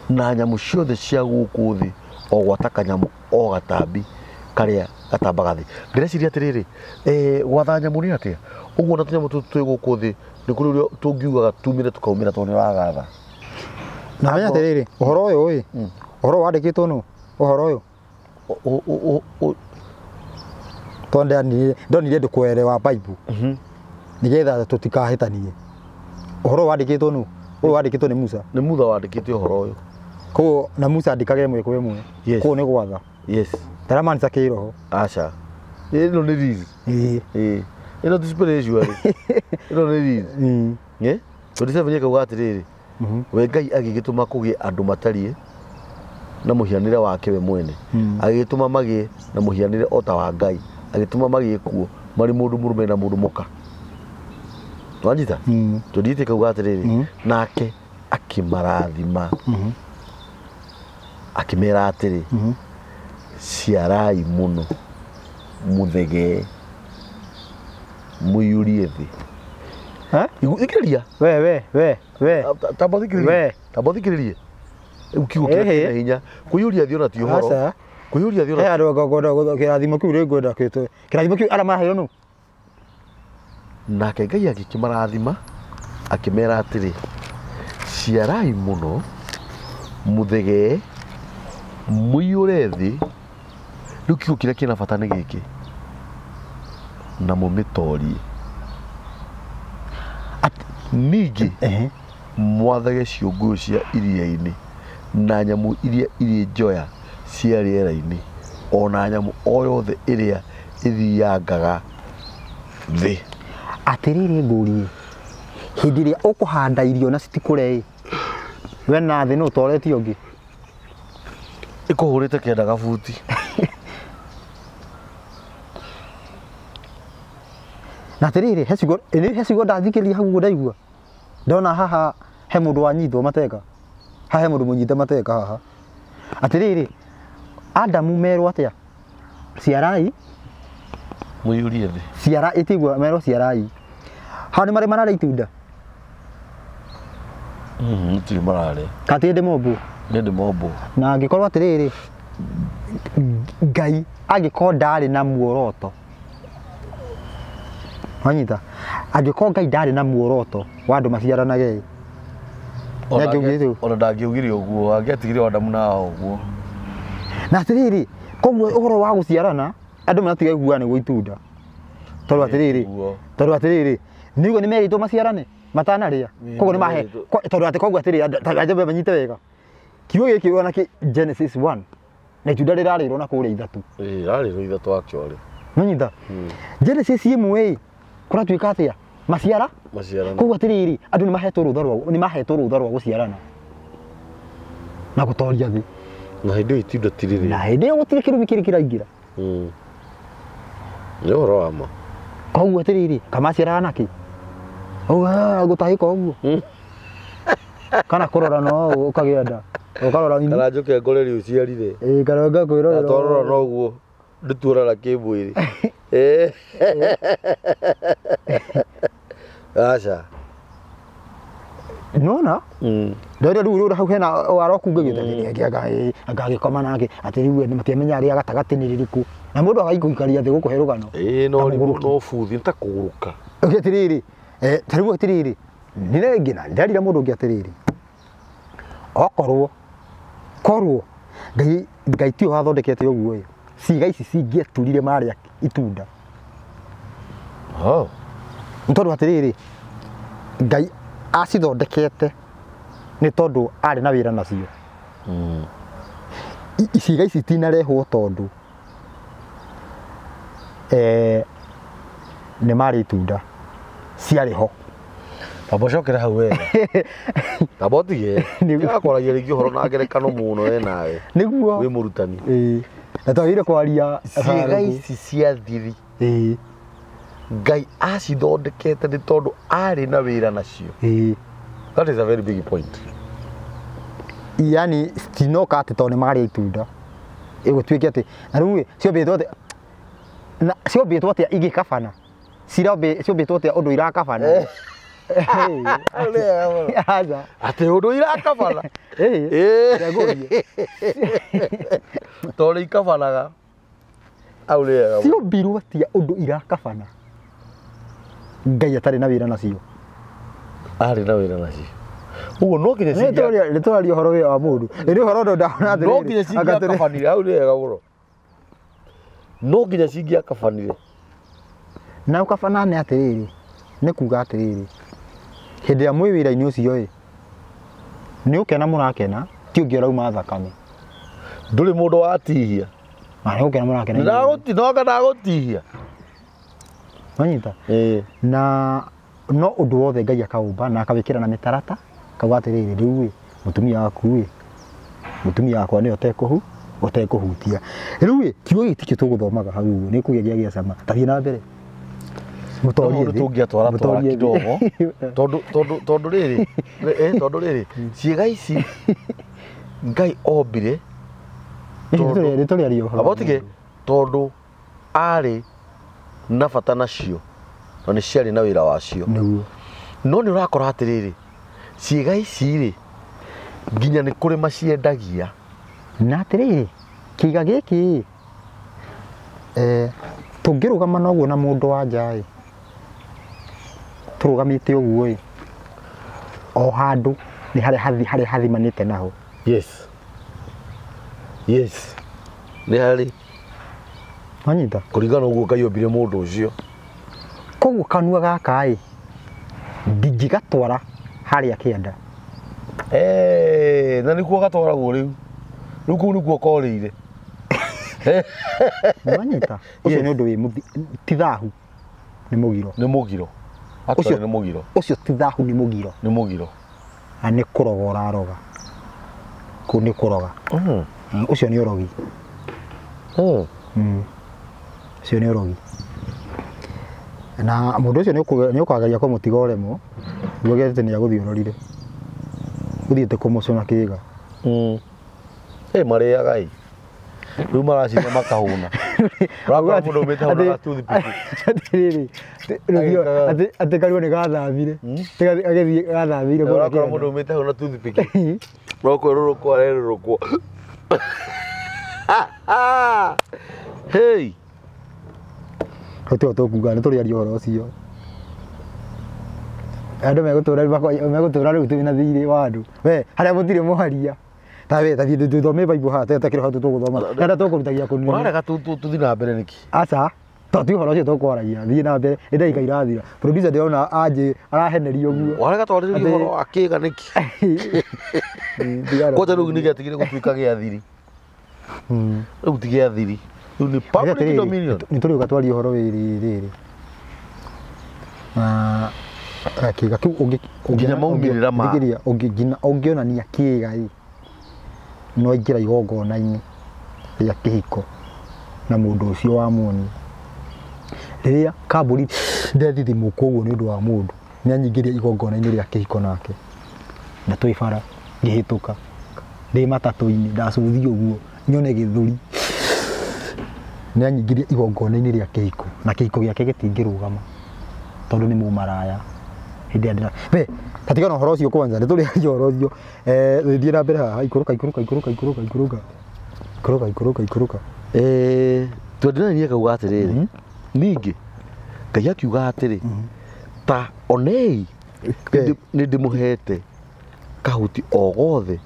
na nyamũ ciothe cia gũkũ thĩ o gwata kanyamũ o gatambi karĩa gatambaga thĩ. Ndĩreciria atĩrĩrĩ gwatha nyamũ nĩ atĩa ũguo na tũnyamũ tũtũ twĩ gũkũ thĩ nĩ kũrĩ ũrĩa tũngiugaga tumĩre tũkaumĩra tondũ nĩ wagatha. Na menya atĩrĩrĩ ũhoro ũyũ ũhoro wandĩkĩtwo nũ ũhoro ũyũ tondũ ndonire ndũkwere wa Bible nĩgetha tũtikahĩtanie. Ũhoro wandĩkĩtwo nũ ũyũ wandĩkĩtwo nĩ Musa. Nĩ Musa wandĩkĩte ũhoro ũyũ koguo na Musa andĩkage ĩmwe kwa ĩmwe koguo nĩ gwatha taramaanisha kĩroho aca ĩno nĩ rizi ĩno ti spiritual ĩno nĩ rizi 27 ĩkauga atĩrĩrĩ we Ngai agĩgĩtũma kũgĩe andũ matariĩ na mũhianĩre wake we mwene agĩgĩtũma magĩe na mũhianĩre o ta wa Ngai agĩtũma magĩe kuo marĩ mũndũ mũrũme na mũndũ mũka. Wanyita tũthiĩte kauga atĩrĩrĩ nake akĩmarathima akĩmera atĩrĩ ciarai mũno mũthege mũiyũrie thĩ. Thikĩrĩria tambathikĩrĩrie kiugo kĩna hinya kũiyũria thĩ ona ti ũhoro kũiyũria thĩ ona andũ kĩrathimo kĩu rĩngwenda kĩrathimo kĩu arĩa maheirwo nũ. Nake Ngai agĩkĩmarathima akĩmera atĩrĩ ciarai mũno mũthege mũiyũre thĩ. Rĩu kiugo kĩrĩa kĩna bata nĩ gĩkĩ na mũmĩtorie ningĩ mwathage ciũngũ cia iria-inĩ na nyamũ iria irĩ njoya cia rĩera-inĩ ona nyamũ o yothe ĩrĩa ĩthiangaga thĩ. Atĩrĩrĩ ngũrie hĩndĩ ĩrĩa ũkũhanda irio na citikũre we na thĩ nĩ ũtoretie ũngĩ ĩkũhũrĩte kenda gabuti. Na atĩrĩrĩ hecigo ndathikĩrĩria hau ũguo ndaigua ndona haha he mũndũ wanyitwo mateka haha he mũndũ mũnyite mateka haha. Atĩrĩrĩ Adamu merwo atĩa ciarai mũiyũrie thĩ ciara itigwa merwo ciarai hao nĩ marĩ mararĩa itunda tiri mararĩa katĩ ndĩ mombo na angĩkorwo atĩrĩrĩ Ngai angĩkorwo ndarĩ na muoroto wanyita angĩkorwo Ngai ndarĩ na muoroto wa andũ maciaranage ona ndangĩugire ũguo angĩatigire Adamu na ũguo. Na atĩrĩrĩ koguo ũhoro wa gũciarana andũ matiga iguana nĩguo itunda tondũ atĩrĩrĩ nĩguo nĩmerĩtwo maciarane matanarĩa koguo nĩmahe tondũ atĩ koguo atĩrĩrĩ ajambe manyite wega kiugo gĩkĩ ona Genesis 1 na itunda rĩrarĩrwo na kũrĩa ithatũ rĩrarĩrwo ithatũ actually manyita Genesis 1 kũratuĩka atĩa maciara maciarana koguo atiriri andu ni mahetwo rutha rwa guciarana na gutoria thi na hindi itinda tiriri na hindi gutire kirumi kiri kiraingira ni horo wa ma koguo atiriri kamaciara naki gutahika uguo kana kurora no ukagia nda ukarora ini kana njuke ngoreri uciarire kana ngakwirorera atorora no guo ndituorara kimwiri acha nona ndio ruru hau hena warokunga githe agagikoma nake ati riu ni matiamenya ari agatagati ni ririku na mundu agaikuikaria thi gukuhe rugano no futhi nta kuguruka atiriri tariu atiriri ndirengina ndarira mundu ungi atiriri okorwo ngai tio hathondekete uguo ciiga ici cingieturire maria itunda ntondu atiriri ngai acithondekete ni tondu ari na wira nacio ciiga ici tinarehwo tondu ni mari itunda ciariho Tabocokera hau wega. Tabotige. Akoragia rigi horo na ngerekano muno nawe. Niguo. Wi murutani. Na twagire kwaria ciiga ici cia thiri. Ngai acithondekete ni tondu ari na wira nacio. That is a very big point. Yani stinoka ati tondu mari itunda. Igutwike ati na riu ciobetwo ati na ciobetwo ati igikabana. Ciobetwo ati undu irakabana. Ate undu irakabana tondu ikabanaga au ria ciobirwo atia undu irakabana ngai atari na wira nacio ari na wira nacio uguo no kinya cingia nitwaria horo wa mundu ni horo ndo ndana athiri no kinya cingia kabanire au ria guro no kinya cingia kabanire na ukabana ne atiriri ni kuga atiriri hindi ya mwi wira-ini ucio ni ukena murakena ti ungi urauma thakame nduri mundu watihia ni ukena murakena ndagutinoga ndagutihia wanyita na no undu wothe ngai akaumba na akawikira na mitarata kauga atiriri riu mutumia waku mutumia wakwa ni otekuhutia riu kiugo giti tuguthomaga hau ni kugegia gia cama tathie na mbere mutorie tungiatwara kidogo tondu riri ciiga ici ngai ombire abotige tondu ari na bata nacio na ni ciari na wira wacio no ni urakora atiriri ciiga ici ri nginya ni kuri maciendagia na atiriri kiiga giki tungirugama noguo na mundu wa njaa turugamite uguo o handu ni hari hathimanite naho yes ni hari wanyita kuringana uguo ngai ombire mundu ucio koguo kanua gaka ndingigatwara haria kienda na nikuo gatwaragwo riu kuu nikuo korire wanyita ucio ni undu wi ti thahu ni mugiro Ucio ni mugiro. Ucio ti thahu ni mugiro. Ni mugiro. Na ni kuroga uraroga. Ku ni kuroga. Ucio ni urogi. Ucio ni urogi. Na mundu ucio ni ukagaria kumutiga uremo. Ngogete ni aguthiororire. Uthiete kumucona kiga. Mariaga riu maracina makahuna rakwa mundu umite hona gatuthi atiriri ati karuo ni gathamire agethi gathamire rakwa mundu umite hona tuthi piki roko rurukwo hey hoto kuga ni turiaria horo ucio andu megutura riu tuna thiri wa andu we haria mutire muharia tawe tathi duthome Bible ha takiro hatu tuguthoma nda tukurutagia kunini marega tuthi na mbere niki acha toti horo cio tukwaragia thii na mbere ndaiga irathira producer ndiona aje arahenerio guo warega twariririo horo akiga niki koja riu ni gatigire gutwika gia thiri riu tigia thiri riu ni public dominion ni turi gatwaria horo riri na kiga kiu Nginya maumĩrĩra ma ũngĩonania kĩga ĩ no ingĩra igongona-inĩ rĩa kĩhiko na mũndũ ũcio wa muonia rĩrĩa kambũri ndethithimũka ũguo nĩ ũndũ wa mũndũ nĩ anyingĩria igongona-inĩ rĩa kĩhiko nake na twĩ bara ngĩhĩtũka ndĩ matatũ-inĩ ndacuthio ũguo nyone gĩthũri nĩ anyingĩria igongona-inĩ rĩa kĩhiko na kĩhiko gĩake gĩtingĩrũgama tondũ nĩ mũmaraya hĩndĩ ya ndĩra we katigana ũhoro ũcio kwanza nĩ tũrĩ ũhoro ũcio thiĩ na mbere haha ikũrũka twendananie kauga atĩrĩrĩ ningĩ Ngai akiuga atĩrĩ ta onei nĩ ndĩmũhete kahuti o gothe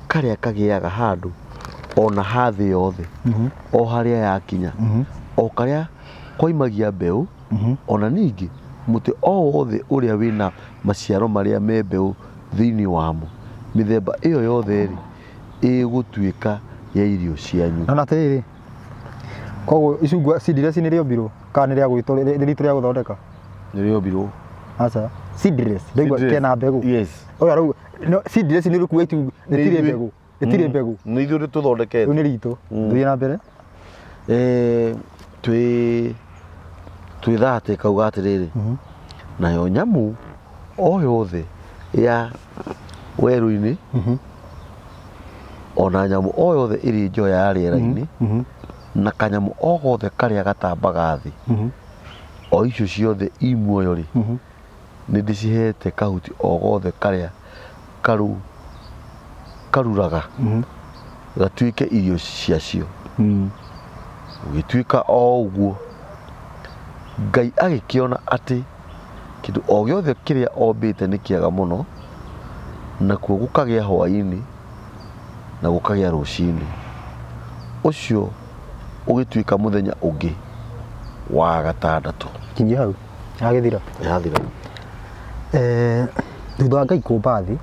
karĩa kagĩaga handũ ona hathĩ yothe o harĩa yakinya o karĩa koimagia mbeũ ona ningĩ mũtĩ o wothe ũrĩa wĩna maciaro marĩa me mbeũ thĩinĩ wamo mĩthemba ĩyo yothe rĩ ĩgũtuĩka ya irio cianyu. Na atĩrĩrĩ koguo icungwa seedless nĩ rĩombirwo kana nĩ rĩa gwĩtwo rĩritũ rĩa gũthondeka? Nĩ rĩombirwo. Aca seedless ndaigua kena mbegũ. Yes. Oya rĩu seedless nĩ rĩkuwa itu rĩtirĩ mbegũ. Rĩtirĩ mbegũ. Nĩ ithuĩ tũthondekete. Rĩu nĩ ritũ. Thiĩ na mbere. Twĩthate kauga atĩrĩrĩ nayo nyamũ o yothe ya werũ-inĩ ona nyamũ o yothe ĩrĩ njoya ya rĩera-inĩ na kanyamũ o gothe karĩa gatambaga thĩ o icio ciothe i muoyo rĩ nĩ ndĩcihete kahuti o gothe karĩa karuraga gatuĩke irio ciacio. Gũgĩtuĩka o ũguo Ngai agĩkĩona atĩ kĩndũ o gĩothe kĩrĩa ombĩte nĩ kĩega mũno nakuo gũkagĩa hwaĩ-inĩ na gũkagĩa rũcinĩ. Ũcio ũgĩtuĩka mũthenya ũngĩ wa gatandatũ. Kinyia hau yagĩthira. Yathira. Thutha wa Ngai kũmba thĩ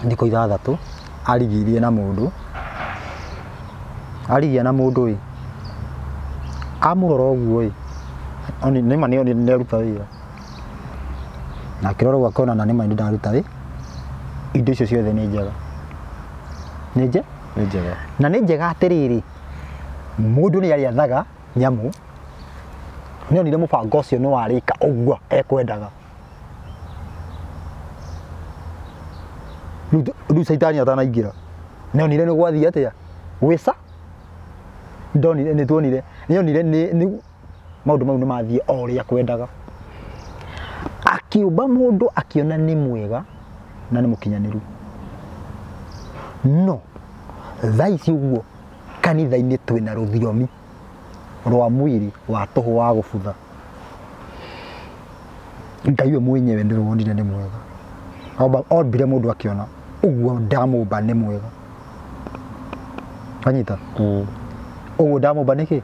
thikũ ithathatũ arigirie na mũndũ ĩ amũrora ũguo ĩ nĩma nĩ aruta wĩra na akĩrora ũguo akona na nĩma nĩ ndaruta indo icio ciothe nĩ njega na nĩ njega atĩrĩrĩ mũndũ nĩ arĩathaga nyamũ nĩ onire mũbango ũcio nĩ warĩka ũguo ekwendaga. Rĩu caitani atanaingĩra nĩ onire nĩ gwathiĩ atĩa gwĩca ndonire nĩ tuonire nĩ onire nĩ maũndũ mau nĩ mathiĩ o ũrĩa akwendaga akĩũmba mũndũ akĩona nĩ mwega na nĩ mũkinyanĩru no thaa ici ũguo kanitha-inĩ twĩna rũthiomi rwa mwĩrĩ wa tũhũ wa gũbutha. Ngai we mwenyewe ndĩronire nĩ mwega ombire mũndũ akĩona ũguo ndamũmba nĩ mwega anyita ũguo ndamũmba nĩkĩ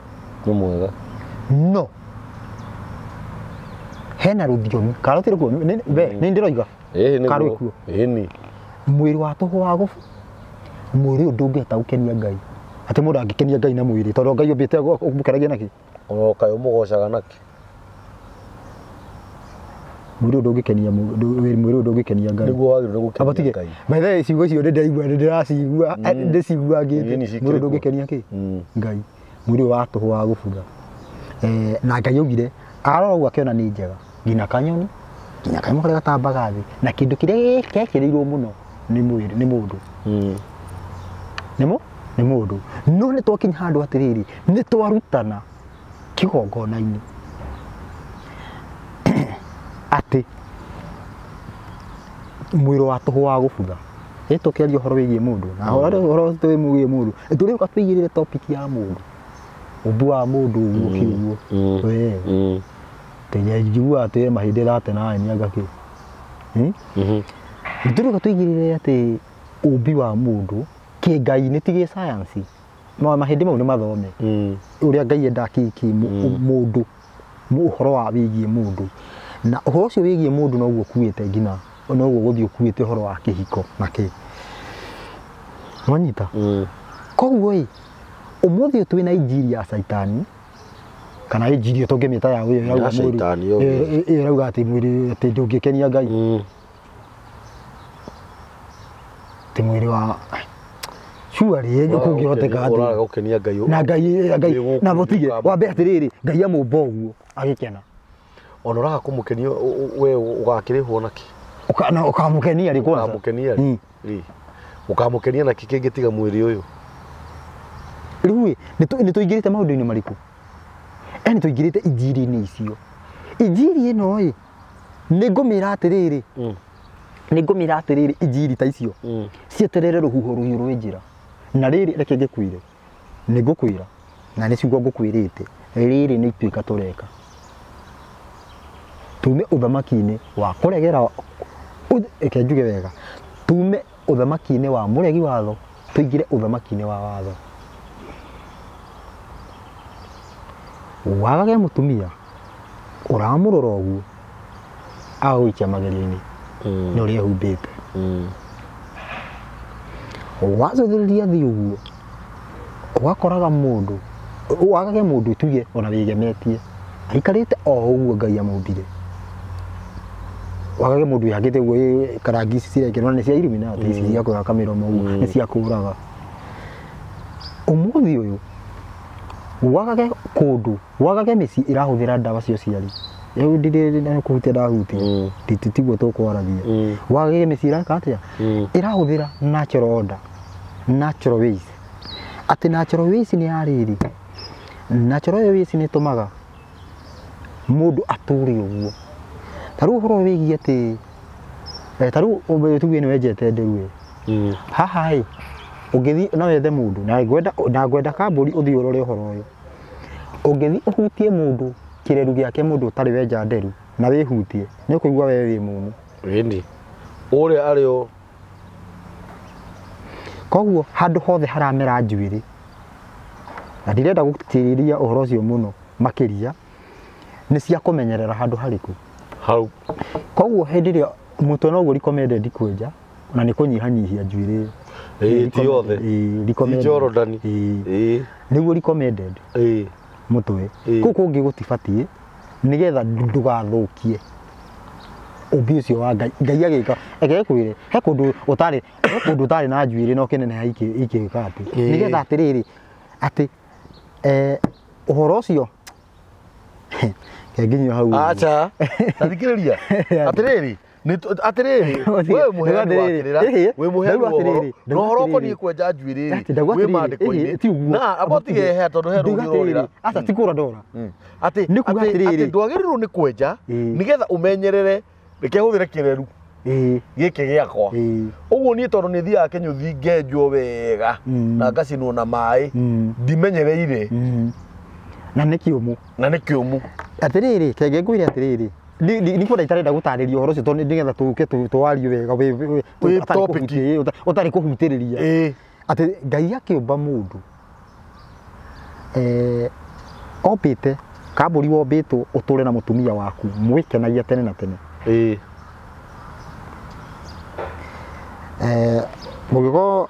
nĩ mwega no hena rũthiomi karotire kuo nĩ ndĩroiga karwĩkuo mwĩrĩ wa tũhũ wa gũbutha mwĩrĩ ũyũ ndũngĩhota gũkenia Ngai atĩ mũndũ angĩkenia Ngai na mwĩrĩ tondũ Ngai ũmbĩte ũmũkeragia nakĩ o kaĩ ũmũgocaga nakĩ mwĩrĩ ũyũ ndũngĩkenia Ngai nĩguo wagĩrĩirwo gũkenia Ngai. Maithe ciugo icio ndĩracigua ngĩte mwĩrĩ ũyũ ndũngĩkenia kĩ Ngai mwĩrĩ ũyũ wa tũhũ wa gũbutha na Ngai augire arora ũguo akĩona nĩ njega nginya kanyoni nginya kanyamũ karĩa gatambaga thĩ na kĩndũ kĩrĩa gekĩrĩirwo mũno nĩ mũndũ nĩ mũndũ no nĩ twakinya handũ atĩrĩrĩ nĩ twarutana kĩgongona-inĩ atĩ mwĩrĩ wa tũhũ wa gũbutha tũkĩaria ũhoro wĩgiĩ mũndũ na ũhoro wĩgiĩ mũndũ tũrĩũka twĩigĩrĩre topic ya mũndũ ũmbi wa mũndũ ũguo kĩuguo tũnyaiguaga atĩ mahĩndĩ rate nawe nĩ anga kĩ tũrĩũka twĩigĩrĩre atĩ ũmbi wa mũndũ kĩngai-inĩ ti gĩ science mahĩndĩ mau nĩ mathome ũrĩa Ngai enda mũndũ ũhoro wa wĩgiĩ mũndũ na ũhoro ũcio wĩgiĩ mũndũ noguo ũkuĩte nginya noguo gũthiĩ ũkuĩte ũhoro wa kĩhiko na kĩ wanyita koguo ũmũthĩ twĩna injiri ya caitani kana injiri tungimita ya uyu ya mwiri irauga ati mwiri ati ndungikenia Ngai ti mwiri wa Surely yenye kungihoteka ati uraga gukenia Ngai na Ngai na botige wambe atiriri Ngai amumba uguo agikena ona uraga kumukenia we ugakirihwo naki ukamukenia ri kwanza ukamukenia ri ukamukenia naki kingitiga mwiri uyu riu ni tuingirite maundu-ini mariku ni tuingirite injiri-ini icio injiri ino ni ngumira atiriri ni ngumira atiriri injiri ta icio cieterere ruhuho ruhiu rwi njira na riri reke ngikwire ni ngukwira na ni ciugo ngukwirite riri ni ituika tureka tume uthamaki-ini wa kuregera eke njuge wega tume uthamaki-ini wa muregi watho tuingire uthamaki-ini wa watho wagage mutumia uramurora uguo agwikia magerio-ini ni uria humbite wacothiriria thi uguo ugakoraga mundu wagage mundu tuge ona wigemetie aikarite o uguo Ngai amumbire wagage mundu yagite uguo karangi ici cirekerwo ni cia Illuminati ici cia kwaka miromo uguo ni cia kuraga umuthi uyu wagage kundu wagage mici irahuthira ndawa cio ciari eu ndire kuhutia ndahutia titiguo tukwaragia wagage mici iraka atia irahuthira natural order natural ways ati natural ways ni ariri natural ways ni tumaga mundu aturi uguo taru horo wigie ati taru tuge ni wejete nderu haha ugithi na wethe mundu na gwenda kamburi uthi urore horo uyu ugithi uhutie mundu kireru giake mundu utari wenja nderu na wihutie ni ukuigua wewe wi mumu rindi uri ario koguo handu hothe haramera njuiri na ndirenda gutiriria uhoro ucio muno makiria ni cia kumenyerera handu hariku hau koguo hindi ria mutu no guri recommended kwenja na ni kunyihanyihia njuiri ti yothe Jordan niguo recommended mutwe kuko ngi gutibatie nigetha ndugathukie ubi ucio wa Ngai agika egekwire he kundu utari na njuiri no kinene ha iki kati nigetha atiriri ati uhoro ucio kenginyo hau acha tathikiriria atiriri we muheani we muheani no horoko ni kwenja njuiri we mandiko-ini na abotige he tondu he rugirorira acha tikura ndora ati ndwagirirwo ni kwenja nigetha umenyerere reke huthire kireru giki giakwa uguo ni tondu ni thiaga Kenyuthi ngenjwo wega na ngacinwo na mai ndimenyereire na ni kiumu atiriri kenge ngwire atiriri ni kuda itarenda gutariria uhoro ucio tondu nigetha tuke twario wega we topic utari kuhutiriria ati Ngai akiumba mundu opite kaburi wombitwo uture na mutumia waku mwikenagia tene na tene mugigo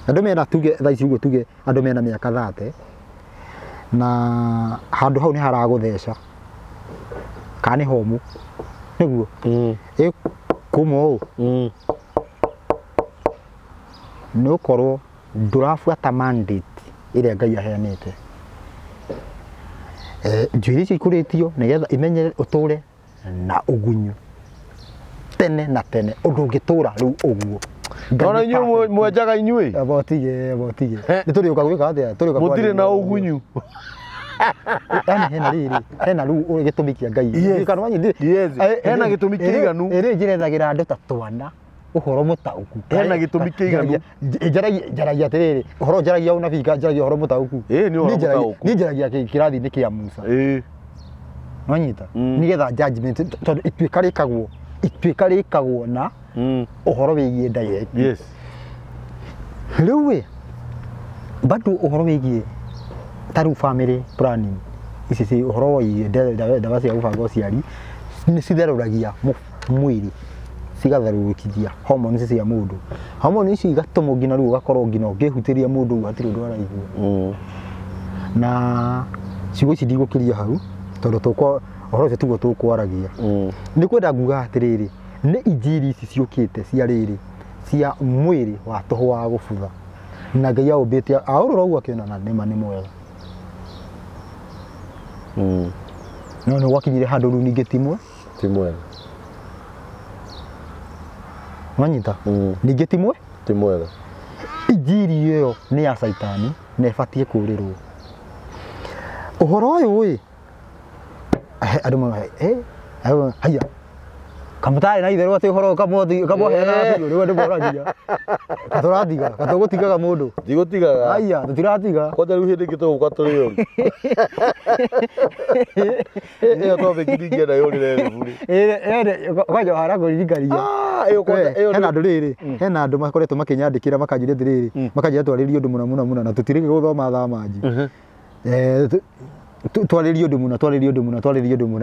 andu mena tuge thaici uguo tuge andu mena miaka 30 na handu hau ni haragutheca kani homu niguo kumo no korwo ndurafuata mandate iria Ngai aheanite njuiri icio ikuritio nigetha imenyere uture na ugunyu tene na tene undu ungitura riu uguo ndona inyu mwenjaga inyui abotige ni turi ukagwika atia turi ukagwa mutire na ugunyu hena riu gitumikia Ngai kana wanyi hena gitumi kiiganu iri njirethagira andu ta twana uhoro mutauku hena gitumi kiiganu njaragia atiriri uhoro njaragia una bika njaragia uhoro mutauku ni uhoro mutauku ni njaragia kirathi-ini kia Musa wanyita nigetha judgment tondu ituika rikagwo na uhoro wigie direct riu we bado uhoro wigie taru family planning ici uhoro wigie ndawa cia gubanga uciari ni citheruragia mwiri cigatherurukithia hormones cia mundu hormones ici igatuma ngina riu ugakorwo ngina ungihutiria mundu atiri undu araigua na ciugo ici ndigũkĩria hau tondũ ũhoro ũcio tiguo tũkwaragia. Nĩ kwenda nguga atĩrĩrĩ, nĩ injiri ici ciũkĩte cia rĩrĩ cia mwĩrĩ wa tũhũ wa gũbutha na Ngai aumbĩte aũrora ũguo akĩona na nĩma nĩ mwega. No nĩ gwakinyire handũ rĩu ningĩ ti mwega. Wanyita? Ningĩ ti mwega. Injiri ĩyo nĩ ya Saitani na ĩbatiĩ kũrĩrwo. Ũhoro ũyũ andũ moigaga haya kamũtarĩ na itherũ atĩ ũhoro kamoheana biũ rĩu andũ moragia katũratiga katũgũtigaga mũndũ. Ndigũtigaga. Haya tũtiratiga. Kwanja rĩu hĩndĩ ĩngĩ tũgũka tũrĩ ũru. Ĩyo topic ndingĩenda yũrĩre rĩburi. Kwanja wahara kũririkania. Hena andũ rĩrĩ, hena andũ makoretwo makĩnyandĩkĩra makanjĩra atĩrĩrĩ, makanjĩra twarĩrie ũndũ mũna na tũtirĩ gũthoma thaa manji. Twarĩrie ũndũ mũna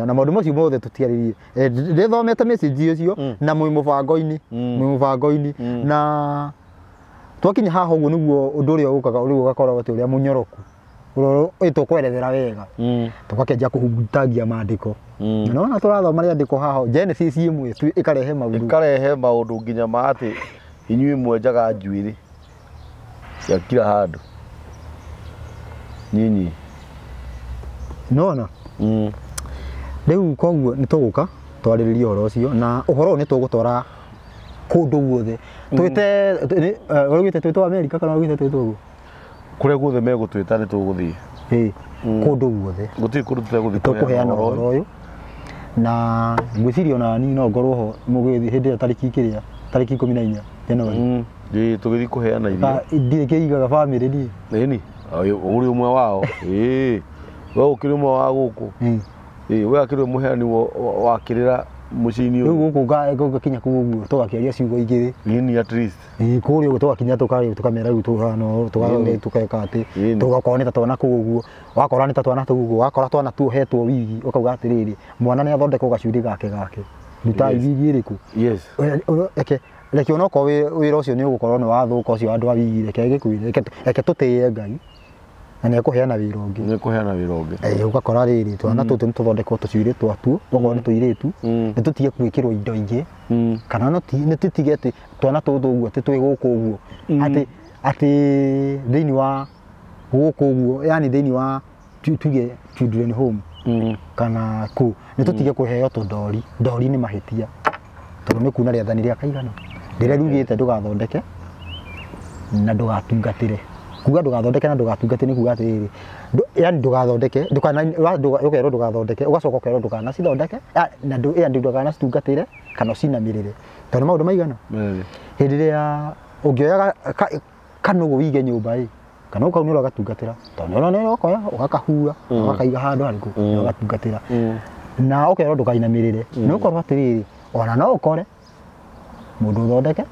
na maũndũ macio mothe tũtiarĩrie. Ndĩthomete message ũcio na mũbango-inĩ na twakinya haha ũguo nĩguo ũndũ ũrĩa ũkaga rĩu ũgakorwo atĩ ũrĩa mũnyoroku ũrĩa tũkwerethera wega tũgakĩanjia kũhutagia maandĩko. Na ona tũrathoma maandĩko haha Genesis ĩmwe ĩkarehe maũndũ nginya ma atĩ inyuĩ mwenjaga njuĩrĩ cia kila handũ nyinyi. Nona rĩu koguo nĩ tũgũka twarĩrĩrie ũhoro ũcio na ũhoro ũyũ nĩ tũgũtwara kũndũ guothe twĩtwo Amerika kana twĩtwo ũguo kũrĩa guothe megũtwĩta nĩ tũgũthiĩ kũndũ guothe gũtirĩ kũndũ tũtegũthiĩ tũkũheana ũhoro ũyũ na ngwĩciria ona niĩ no ngorwo ho mũgĩthiĩ hĩndĩ ĩyo tarĩki 14 Januari tũgĩthiĩ kũheana irio ndirĩ kĩigaga bamĩrĩ niĩ ĩni ũrĩ ũmwe wao we ũkĩrĩ ũmwe wa gũkũ we akĩrĩ mũheani wakĩrĩra mũciĩ-inĩ ũyũ rĩu gũkũ ngakinya kũu ũguo tũgakĩaria ciugo igĩrĩ nini at least kũrĩa ũguo tũgakinya tũkamera rĩu tũhana tũgeka atĩ tũgakorwo nĩ ta twana kũu ũguo wakora nĩ ta twana tũu ũguo wakora twana tuohetwo wigi ũkauga atĩrĩrĩ mwana nĩ athondekwo gacuĩrĩ gake ruta wigi ĩrĩkũ reke onokorwo wĩra ũcio nĩ ũgũkorwo nĩ wathũka ũcio andũ a wigi reke tũtĩe Ngai na nĩ ekũheana wĩra ũngĩ. Ũgakora rĩrĩ twana tũtũ nĩ tũthondekwo tũcuĩrĩ twatuo okorwo nĩ tũirĩtu nĩ tũtige gwĩkĩrwo indo ingĩ kana nĩ tũtige atĩ twana tũtũ ũguo atĩ twĩ gũkũ ũguo atĩ thĩinĩ wa gũkũ ũguo yani thĩinĩ wa tuge children home kana kũ nĩ tũtige kũheo tũndori. Ndori nĩ mahĩtia tondũ nĩ kuna rĩathani rĩa kaigana rĩrĩa riugĩte ndũgathondeke na ndũgatungatĩre. Kuga ndũgathondeke na ndũgatungate nĩ kuga atĩrĩrĩ yani ndũgathondeke ũkerwo ndũgathondeke ũgacoka ũkerwo ndũkanacithondeke na ndũkanacitungatĩre kana ũcinamĩrĩre tondũ maũndũ maigana. Hĩndĩ ĩrĩa ũngĩoya kanũgũ wige nyũmba kanũgũ kau nĩ ũgatungatĩra tondũ nĩ ũkoya ũgakahura ũgakaiga handũ harĩkũ ũgatungatĩra na ũkerwo ndũkainamĩrĩre nĩ ũkorwo atĩrĩrĩ ona no ũkore mũndũ ũthondeke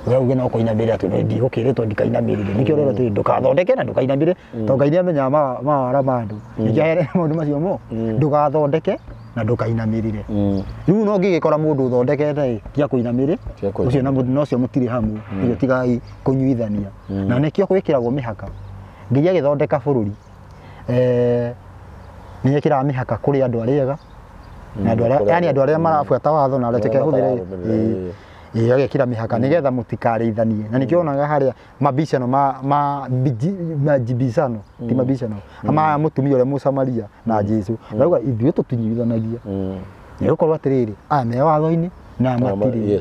we uge no kũinamĩrĩra atĩ ndigũkĩrĩtwo ndikainamĩrĩre nĩkĩo rero atĩ ndũgathondeke na ndũkainamĩrĩre tondũ Ngai nĩ amenyaga mawara ma andũ nĩkĩo aheire maũndũ macio mo ndũgathondeke na ndũkainamĩrĩre. Rĩu no ngĩgĩkora mũndũ ũthondekete gĩa kũinamĩrĩ ũcio na mũndũ ũcio mũtirĩ hamwe nĩkĩo tigai kũnyuithania na nĩkĩo gwĩkĩragwo mĩhaka. Ngai agĩthondeka bũrũri nĩ ekĩraga mĩhaka kũrĩ andũ arĩa ega na andũ arĩa marabuata watho na arĩa tekehũthĩre agekĩra mĩhaka nĩgetha mũtikarĩithanie na nĩkĩo onaga harĩa mabicano majibicano ti mabicano ama mũtumia ũrĩa mũsamaria na Jesũ rauga ithuĩ tũtinyuithanagia nĩ gũkorwo atĩrĩrĩ aya me watho-inĩ na matirĩ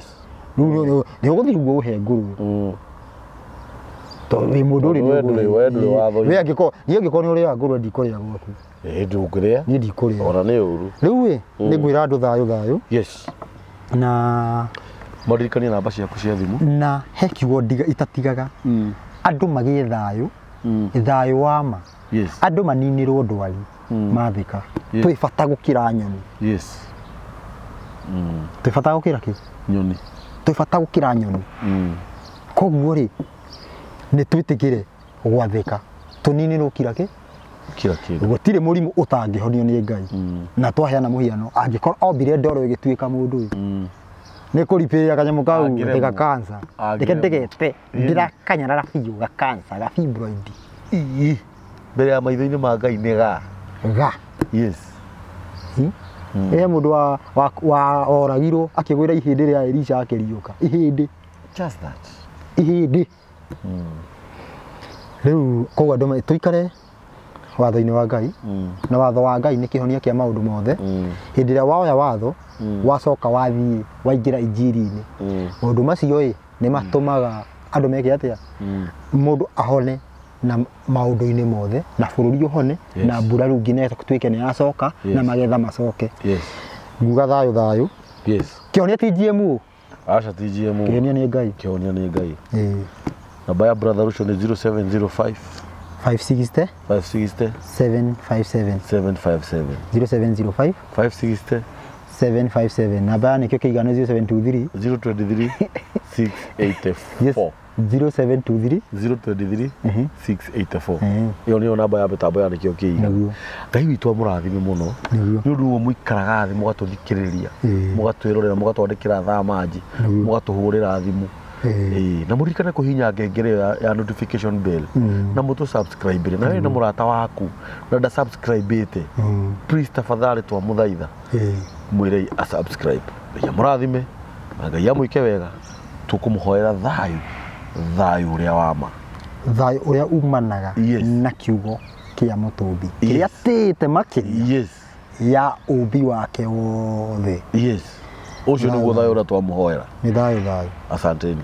rĩu nĩ ũgũthiĩ uguo ũhe ngũrwe tondũ wĩ mũndũ ũrĩ we angĩkorwo nĩ ũrĩa ngũrwe ndikũrĩa gwaku ndũkũrĩa niĩ ndikũrĩa ona nĩ ũru. Rĩu nĩ ngwĩra andũ thayũ na maririkania namba ciaku cia thimũ na he kiugo itatigaga andũ magĩe thayũ wa ma andũ maninĩrwo ndwari mathĩka twĩ bata gũkĩra nyoni twĩ bata gũkĩra kĩ nyoni twĩ bata gũkĩra nyoni koguo rĩ nĩ twĩtĩkĩre gwathĩka tũninĩrwo kira kĩndũ gũtirĩ mũrimũ ũtangĩhonio nĩ Ngai na twaheana mũhiano angĩkorwo ombire ndoro ĩgĩtuĩka mũndũ ũyũ nĩ kũripĩrĩra kanyamũ kau ga cancer reke ndĩgete ndirakanyarara biũ ga cancer ga fibroid mbere ya maitho-inĩ ma Ngai nĩ ga. Yes. Mũndũ wa oragirwo akĩgwĩra ihĩndĩ rĩa Elisha akĩriũka. Ihĩndĩ. Just that. Ihĩndĩ. Rĩu koguo andũ tũikare watho-inĩ wa Ngai, na watho wa Ngai nĩ kĩhonia kĩa maũndũ mothe. Hĩndĩ ĩrĩa woya watho wacoka wathiĩ waingĩra injiri-inĩ, maũndũ macio nĩ matũmaga andũ meke atĩa, mũndũ ahone na maũndũ-inĩ mothe, na bũrũri ũhone, na mbura rĩu nginya ĩtuĩke nĩ yacoka na magetha macoke. Nguga thayũ thayũ. Kĩhonia ti GMO. Aca ti GMO. Kĩhonia nĩ Ngai. Kĩhonia nĩ Ngai. Namba ya brother Rucio nĩ 0705 560 560 757 757 0705 560 757. Namba nĩkĩo kĩigana 0723 023 684. 0723 023 684. Iyo nĩyo namba ya mĩtambo ya nĩkĩo kĩiga. Ngai witũ amũrathime mũno nĩ ũndũ ũguo mũikaraga thĩ mũgatũthikĩrĩria, mũgatwĩrorera, mũgatwandĩkĩra thamanji, mũgatũhũrĩra thimũ. Na mũririkane kũhihinya ngengere ya notification bell na mũtũ subscribe na wewe na mũrata waku na nda subscribe ĩte, please tafadhali twamũthaitha mwĩre a subscribe. Ngai mũrathime na Ngai amwĩke wega, tũkũmũhoera thayũ, thayũ ũrĩa wama, thayũ ũrĩa umanaga na kiugo kĩa mũtũmbi kĩrĩa atĩte makĩria ya ũmbi wake wothe. Ucio nĩguo thayũ ũrĩa twamũhoera. Nĩ thayũ thayũ. Asanteni.